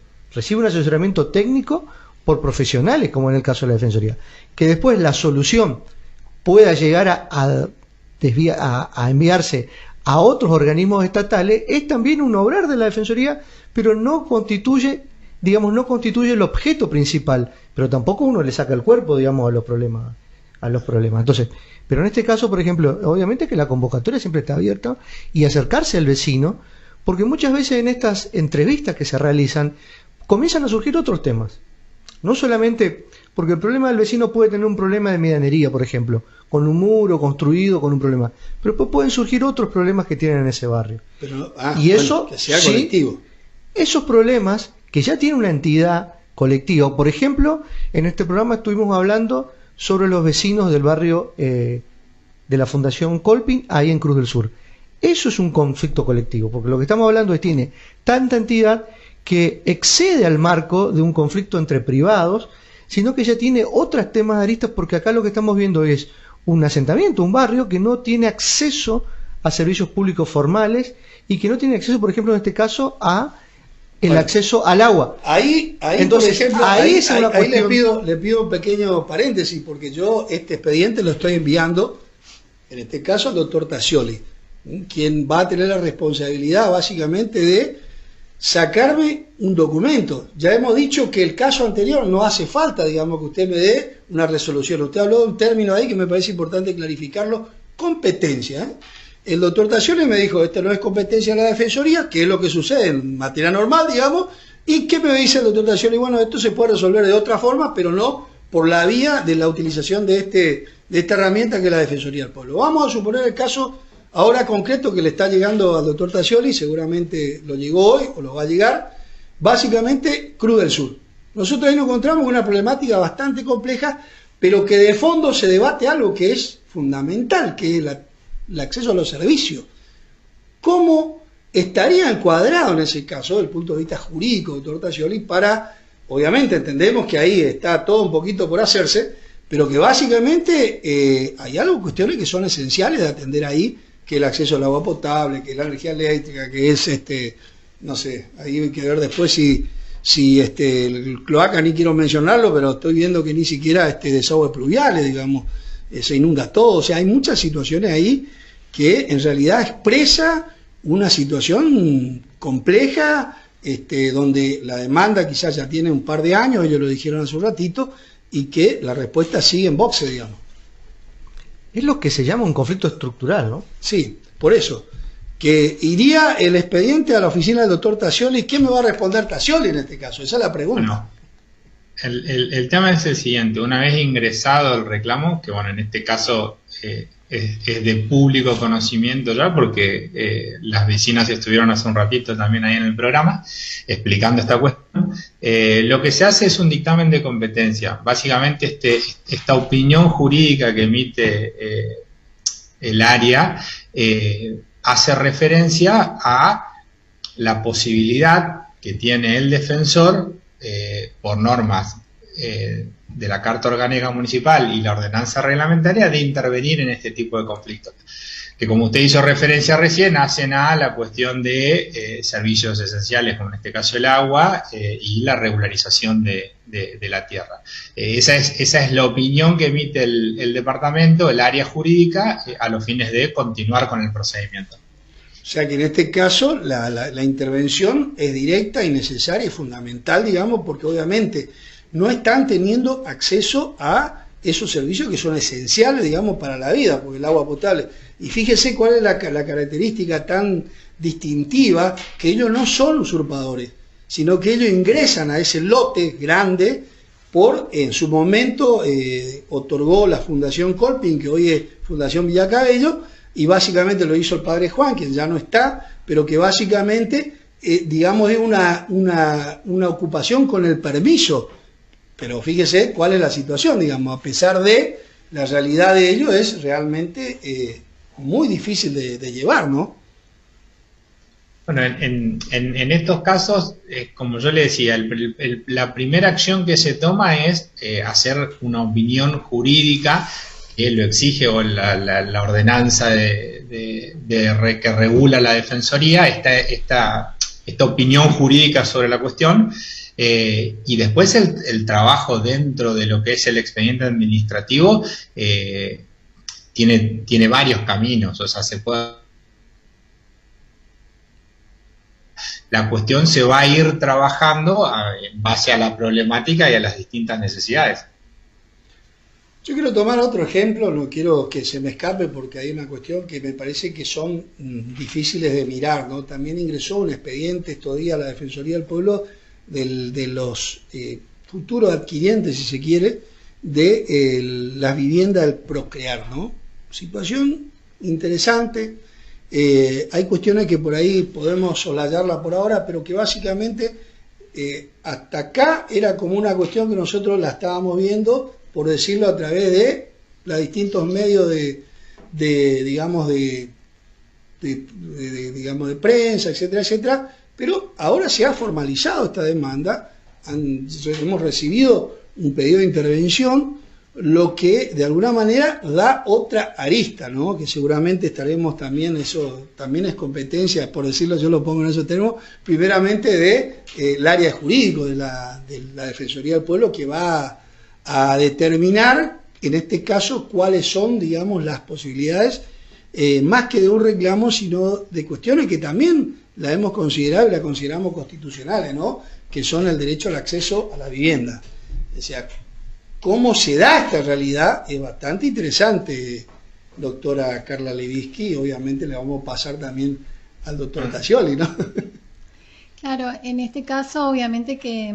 técnico por profesionales, como en el caso de la Defensoría. Que después la solución pueda llegar a enviarse a otros organismos estatales es también un obrar de la Defensoría, pero no constituye el objeto principal, pero tampoco uno le saca el cuerpo, digamos, a los problemas. Entonces, pero en este caso, por ejemplo, obviamente que la convocatoria siempre está abierta y acercarse al vecino, porque muchas veces en estas entrevistas que se realizan comienzan a surgir otros temas. No solamente, porque el problema del vecino puede tener un problema de medianería, por ejemplo, con un muro construido, con un problema, pero después pueden surgir otros problemas que tienen en ese barrio. Pero, y eso, que sea colectivo. Esos problemas que ya tiene una entidad colectiva. Por ejemplo, en este programa estuvimos hablando sobre los vecinos del barrio de la Fundación Colping, ahí en Cruz del Sur. Eso es un conflicto colectivo, porque lo que estamos hablando es que tiene tanta entidad que excede al marco de un conflicto entre privados, sino que ya tiene otros temas de aristas, porque acá lo que estamos viendo es un asentamiento, un barrio que no tiene acceso a servicios públicos formales y que no tiene acceso, por ejemplo, en este caso, a el acceso al agua. Entonces, por ejemplo, ahí cuestión... le pido un pequeño paréntesis, porque yo este expediente lo estoy enviando, en este caso, al doctor Tascioli, quien va a tener la responsabilidad básicamente de sacarme un documento. Ya hemos dicho que el caso anterior no hace falta, digamos, que usted me dé una resolución. Usted habló de un término ahí que me parece importante clarificarlo: competencia. El doctor Tascioli me dijo, no es competencia de la Defensoría, que es lo que sucede en materia normal, digamos. ¿Y qué me dice el doctor Tascioli? Bueno, esto se puede resolver de otra forma, pero no por la vía de la utilización de esta herramienta que es la Defensoría del Pueblo. Vamos a suponer el caso ahora concreto que le está llegando al doctor Tascioli, seguramente lo llegó hoy o lo va a llegar, básicamente Cruz del Sur. Nosotros ahí nos encontramos con una problemática bastante compleja, pero que de fondo se debate algo que es fundamental, que es el acceso a los servicios. ¿Cómo estaría encuadrado en ese caso, desde el punto de vista jurídico, doctor Tascioli, para, obviamente entendemos que ahí está todo un poquito por hacerse, pero que básicamente hay algo, cuestiones que son esenciales de atender ahí, que el acceso al agua potable, que la energía eléctrica, que es no sé, ahí hay que ver después si el cloaca, ni quiero mencionarlo, pero estoy viendo que ni siquiera desagües pluviales, digamos, se inunda todo. O sea, hay muchas situaciones ahí que en realidad expresa una situación compleja, donde la demanda quizás ya tiene un par de años, ellos lo dijeron hace un ratito, y que la respuesta sigue en boxe, digamos. Es lo que se llama un conflicto estructural, ¿no? Sí, por eso. Que iría el expediente a la oficina del doctor Tascioli. ¿Qué me va a responder Tascioli en este caso? Esa es la pregunta. Bueno, el tema es el siguiente. Una vez ingresado el reclamo, que bueno, en este caso es de público conocimiento ya, porque las vecinas estuvieron hace un ratito también ahí en el programa explicando esta cuestión, lo que se hace es un dictamen de competencia. Básicamente esta opinión jurídica que emite el área hace referencia a la posibilidad que tiene el defensor por normas de la Carta Orgánica Municipal y la ordenanza reglamentaria de intervenir en este tipo de conflictos, que como usted hizo referencia recién, hacen a la cuestión de servicios esenciales, como en este caso el agua, y la regularización de la tierra. Esa es la opinión que emite el departamento, el área jurídica, a los fines de continuar con el procedimiento. O sea que en este caso la intervención es directa y necesaria y fundamental, digamos, porque obviamente no están teniendo acceso a esos servicios que son esenciales, digamos, para la vida, porque el agua potable. Y fíjese cuál es la característica tan distintiva, que ellos no son usurpadores, sino que ellos ingresan a ese lote grande en su momento otorgó la Fundación Colping, que hoy es Fundación Villacabello, y básicamente lo hizo el padre Juan, quien ya no está, pero que básicamente, digamos, es una ocupación con el permiso. Pero fíjese cuál es la situación, digamos, a pesar de la realidad de ello, es realmente muy difícil de llevar, ¿no? Bueno, en estos casos, como yo le decía, la primera acción que se toma es hacer una opinión jurídica que lo exige, o la ordenanza que regula la Defensoría, esta opinión jurídica sobre la cuestión. Y después el trabajo dentro de lo que es el expediente administrativo tiene varios caminos, o sea, se puede... La cuestión se va a ir trabajando en base a la problemática y a las distintas necesidades. Yo quiero tomar otro ejemplo, no quiero que se me escape porque hay una cuestión que me parece que son difíciles de mirar, ¿no? También ingresó un expediente estos días a la Defensoría del Pueblo de los futuros adquirientes, si se quiere, de las viviendas del Procrear, ¿no? Situación interesante. Hay cuestiones que por ahí podemos soslayarla por ahora, pero que básicamente hasta acá era como una cuestión que nosotros la estábamos viendo, por decirlo, a través de los distintos medios digamos de prensa, etcétera, etcétera, pero ahora se ha formalizado esta demanda, hemos recibido un pedido de intervención, lo que de alguna manera da otra arista, ¿no? Que seguramente estaremos también, eso también es competencia, por decirlo, yo lo pongo en esos términos, primeramente del área jurídico de la Defensoría del Pueblo, que va a determinar, en este caso, cuáles son, digamos, las posibilidades, más que de un reclamo, sino de cuestiones que también la hemos considerado y la consideramos constitucionales, ¿no? Que son el derecho al acceso a la vivienda. O sea, cómo se da esta realidad es bastante interesante, doctora Carla Levinsky, y obviamente le vamos a pasar también al doctor Tassioli, ¿no? Claro, en este caso obviamente que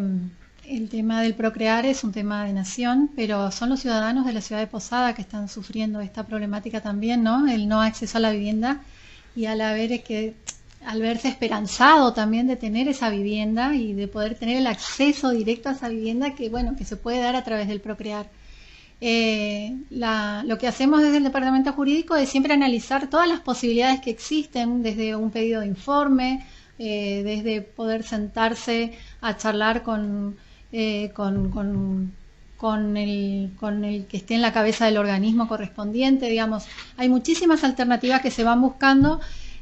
el tema del Procrear es un tema de nación, pero son los ciudadanos de la ciudad de Posada que están sufriendo esta problemática también, ¿no? El no acceso a la vivienda, y al verse esperanzado también de tener esa vivienda y de poder tener el acceso directo a esa vivienda que se puede dar a través del Procrear. Lo que hacemos desde el Departamento Jurídico es siempre analizar todas las posibilidades que existen, desde un pedido de informe, desde poder sentarse a charlar con el que esté en la cabeza del organismo correspondiente, digamos. Hay muchísimas alternativas que se van buscando,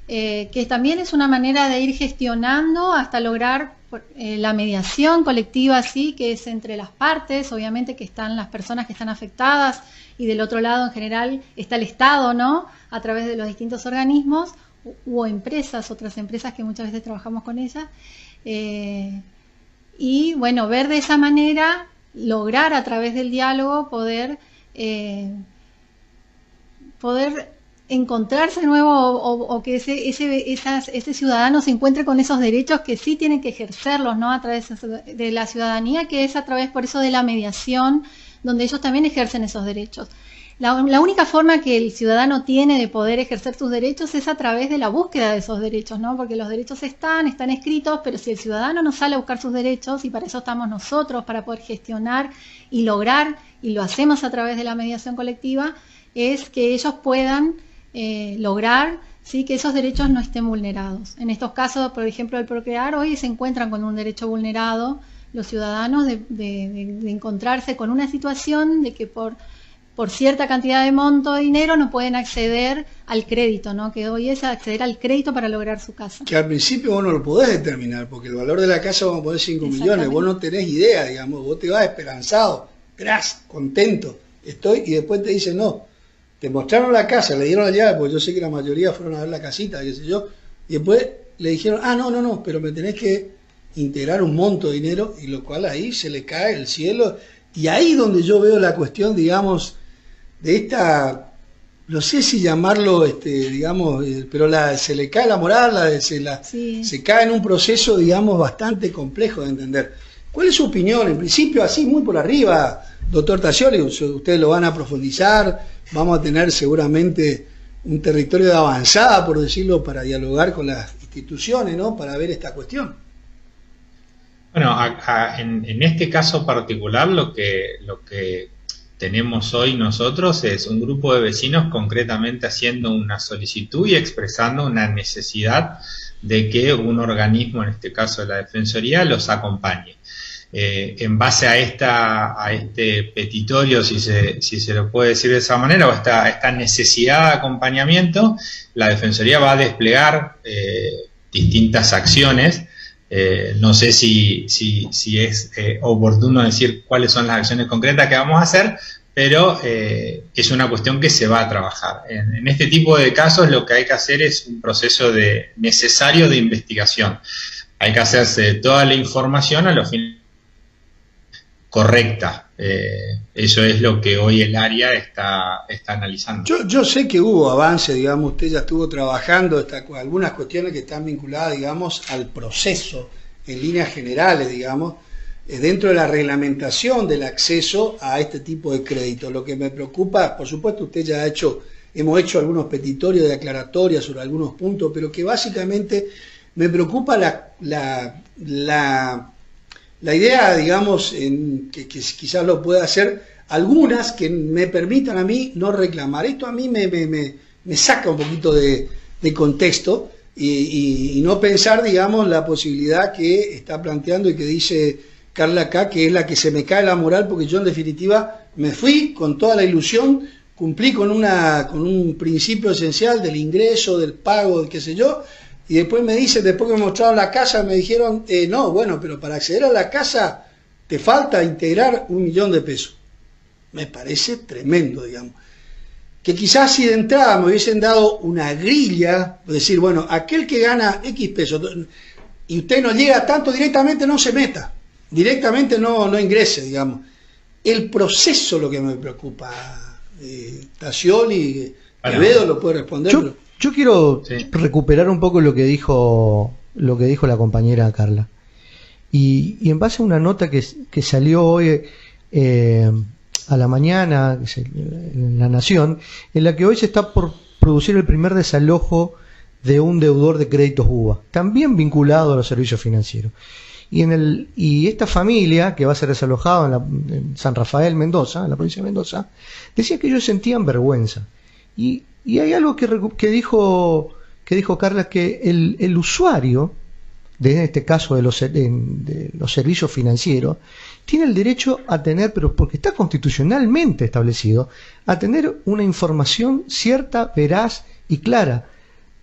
que también es una manera de ir gestionando hasta lograr la mediación colectiva, sí, que es entre las partes, obviamente que están las personas que están afectadas, y del otro lado en general está el Estado, ¿no? A través de los distintos organismos o empresas, otras empresas que muchas veces trabajamos con ellas, y bueno, ver de esa manera, lograr a través del diálogo poder encontrarse de nuevo, o que ese ciudadano se encuentre con esos derechos que sí tienen que ejercerlos, ¿no? A través de la ciudadanía, que es a través, por eso, de la mediación, donde ellos también ejercen esos derechos. La única forma que el ciudadano tiene de poder ejercer sus derechos es a través de la búsqueda de esos derechos, ¿no? Porque los derechos están escritos, pero si el ciudadano no sale a buscar sus derechos, y para eso estamos nosotros, para poder gestionar y lograr, y lo hacemos a través de la mediación colectiva, es que ellos puedan lograr, ¿sí?, que esos derechos no estén vulnerados. En estos casos, por ejemplo, el Procrear, hoy se encuentran con un derecho vulnerado los ciudadanos de encontrarse con una situación de que por cierta cantidad de monto de dinero no pueden acceder al crédito, ¿no? Que hoy es acceder al crédito para lograr su casa. Que al principio vos no lo podés determinar, porque el valor de la casa, vamos a poner 5 millones, vos no tenés idea, digamos, vos te vas esperanzado, contento, y después te dicen no. Te mostraron la casa, le dieron la llave, porque yo sé que la mayoría fueron a ver la casita, qué sé yo, y después le dijeron, no, pero me tenés que integrar un monto de dinero, y lo cual ahí se le cae el cielo, y ahí donde yo veo la cuestión, digamos, de esta, no sé si llamarlo, digamos, pero se le cae la moral, se cae en un proceso, digamos, bastante complejo de entender. ¿Cuál es su opinión? En principio, así, muy por arriba, doctor Tassioli, ustedes lo van a profundizar, vamos a tener seguramente un territorio de avanzada, por decirlo, para dialogar con las instituciones, ¿no? Para ver esta cuestión. Bueno, en este caso particular, lo que tenemos hoy nosotros es un grupo de vecinos concretamente haciendo una solicitud y expresando una necesidad de que un organismo, en este caso la Defensoría, los acompañe. En base a este petitorio, si se lo puede decir de esa manera, o esta necesidad de acompañamiento, la Defensoría va a desplegar distintas acciones No sé si es oportuno decir cuáles son las acciones concretas que vamos a hacer, pero es una cuestión que se va a trabajar. En este tipo de casos lo que hay que hacer es un proceso necesario de investigación. Hay que hacerse toda la información a los fines correcta. Eso es lo que hoy el área está analizando. Yo sé que hubo avance, digamos, usted ya estuvo trabajando algunas cuestiones que están vinculadas, digamos, al proceso en líneas generales, digamos, dentro de la reglamentación del acceso a este tipo de crédito. Lo que me preocupa, por supuesto, usted ya hemos hecho algunos petitorios de aclaratoria sobre algunos puntos, pero que básicamente me preocupa la idea, digamos, que quizás lo pueda hacer algunas que me permitan a mí no reclamar. Esto a mí me saca un poquito de contexto y no pensar, digamos, la posibilidad que está planteando y que dice Carla acá, que es la que se me cae la moral, porque yo en definitiva me fui con toda la ilusión, cumplí con un principio esencial del ingreso, del pago, del qué sé yo. Y después me dicen, después que me mostraron la casa, me dijeron, no, bueno, pero para acceder a la casa te falta integrar 1 millón de pesos. Me parece tremendo, digamos. Que quizás si de entrada me hubiesen dado una grilla, es decir, bueno, aquel que gana X pesos y usted no llega tanto, directamente no se meta, directamente no ingrese, digamos. El proceso es lo que me preocupa. Tacioli, Quevedo lo puede responder. Yo quiero recuperar un poco lo que dijo la compañera Carla. Y en base a una nota que salió hoy a la mañana en La Nación, en la que hoy se está por producir el primer desalojo de un deudor de créditos UBA, también vinculado a los servicios financieros. Y esta familia, que va a ser desalojada en San Rafael, Mendoza, en la provincia de Mendoza, decía que ellos sentían vergüenza. Y hay algo que dijo Carla, que el usuario, en este caso de los servicios financieros, tiene el derecho a tener, pero porque está constitucionalmente establecido, a tener una información cierta, veraz y clara,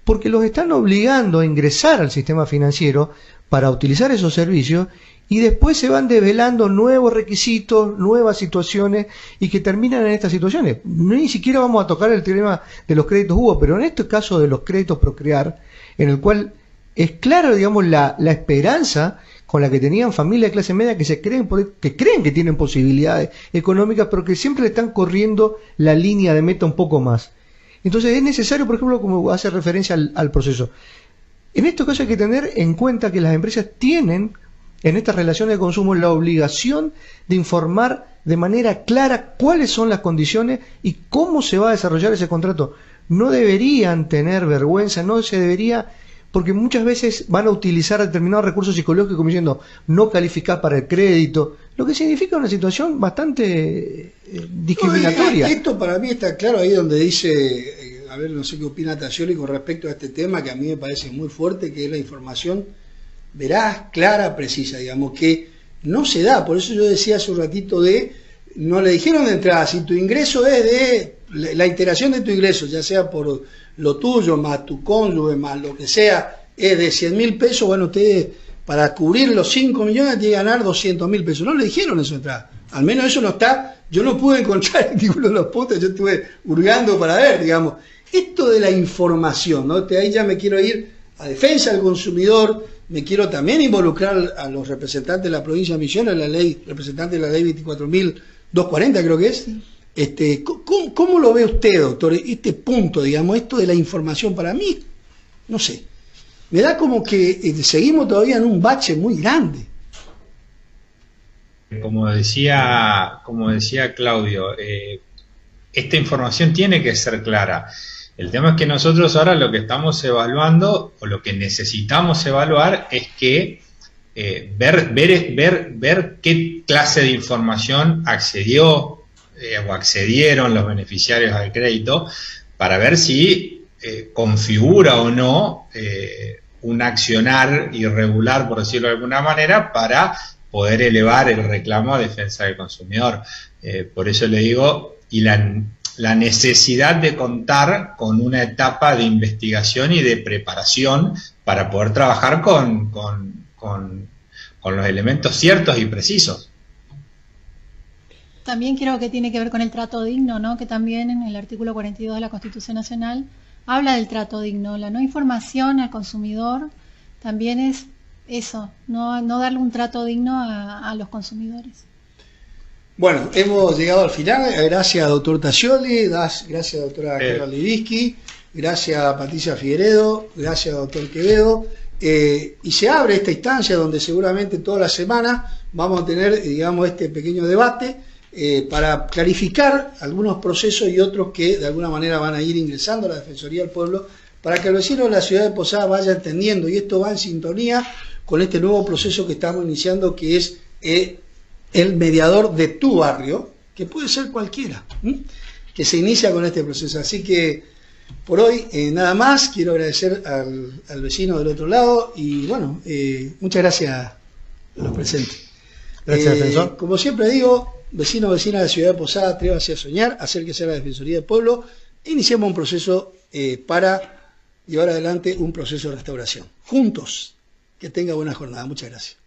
porque los están obligando a ingresar al sistema financiero para utilizar esos servicios, y después se van develando nuevos requisitos, nuevas situaciones, y que terminan en estas situaciones. Ni siquiera vamos a tocar el tema de los créditos UBA, pero en este caso de los créditos Procrear, en el cual es claro, digamos, la esperanza con la que tenían familias de clase media que creen que tienen posibilidades económicas, pero que siempre le están corriendo la línea de meta un poco más. Entonces es necesario, por ejemplo, como hace referencia al proceso, en estos casos hay que tener en cuenta que las empresas tienen en estas relaciones de consumo la obligación de informar de manera clara cuáles son las condiciones y cómo se va a desarrollar ese contrato. No deberían tener vergüenza, no se debería, porque muchas veces van a utilizar determinados recursos psicológicos como diciendo no calificar para el crédito, lo que significa una situación bastante discriminatoria. Esto para mí está claro ahí donde dice, a ver, no sé qué opina Tacioli con respecto a este tema que a mí me parece muy fuerte, que es la información veraz, clara, precisa, digamos, que no se da. Por eso yo decía hace un ratito no le dijeron de entrada, si tu ingreso es de la integración de tu ingreso, ya sea por lo tuyo, más tu cónyuge, más lo que sea, es de 100.000 pesos, bueno, usted para cubrir los 5 millones tiene que ganar 200.000 pesos. No le dijeron eso de entrada. Al menos eso no está. Yo no pude encontrar ninguno de los puntos, yo estuve hurgando para ver, digamos. Esto de la información, ¿no? Ahí ya me quiero ir a defensa del consumidor, me quiero también involucrar a los representantes de la provincia de Misiones, representantes de la ley 24.240 creo que es. ¿Cómo lo ve usted, doctor, este punto, digamos, esto de la información? Para mí, no sé, me da como que seguimos todavía en un bache muy grande. Como decía Claudio, esta información tiene que ser clara. El tema es que nosotros ahora lo que estamos evaluando, o lo que necesitamos evaluar, es que ver qué clase de información accedió o accedieron los beneficiarios al crédito, para ver si configura o no un accionar irregular, por decirlo de alguna manera, para poder elevar el reclamo a defensa del consumidor. Por eso le digo, y la necesidad de contar con una etapa de investigación y de preparación para poder trabajar con los elementos ciertos y precisos. También creo que tiene que ver con el trato digno, ¿no? Que también en el artículo 42 de la Constitución Nacional habla del trato digno. La no información al consumidor también es eso, no darle un trato digno a los consumidores. Bueno, hemos llegado al final. Gracias, doctor Tascioli, gracias, doctora Carla Lidiski, gracias, Patricia Figueredo, gracias, doctor Quevedo. Y se abre esta instancia donde seguramente toda la semana vamos a tener, digamos, este pequeño debate para clarificar algunos procesos y otros que de alguna manera van a ir ingresando a la Defensoría del Pueblo para que el vecino de la ciudad de Posadas vaya entendiendo, y esto va en sintonía con este nuevo proceso que estamos iniciando, que es el mediador de tu barrio, que puede ser cualquiera, que se inicia con este proceso. Así que por hoy nada más. Quiero agradecer al vecino del otro lado y bueno, muchas gracias a los presentes. Gracias, defensor. Como siempre digo, vecino o vecina de la ciudad de Posadas, atrévase a soñar, acérquese a la Defensoría del Pueblo e iniciemos un proceso para llevar adelante un proceso de restauración. Juntos. Que tenga buena jornada. Muchas gracias.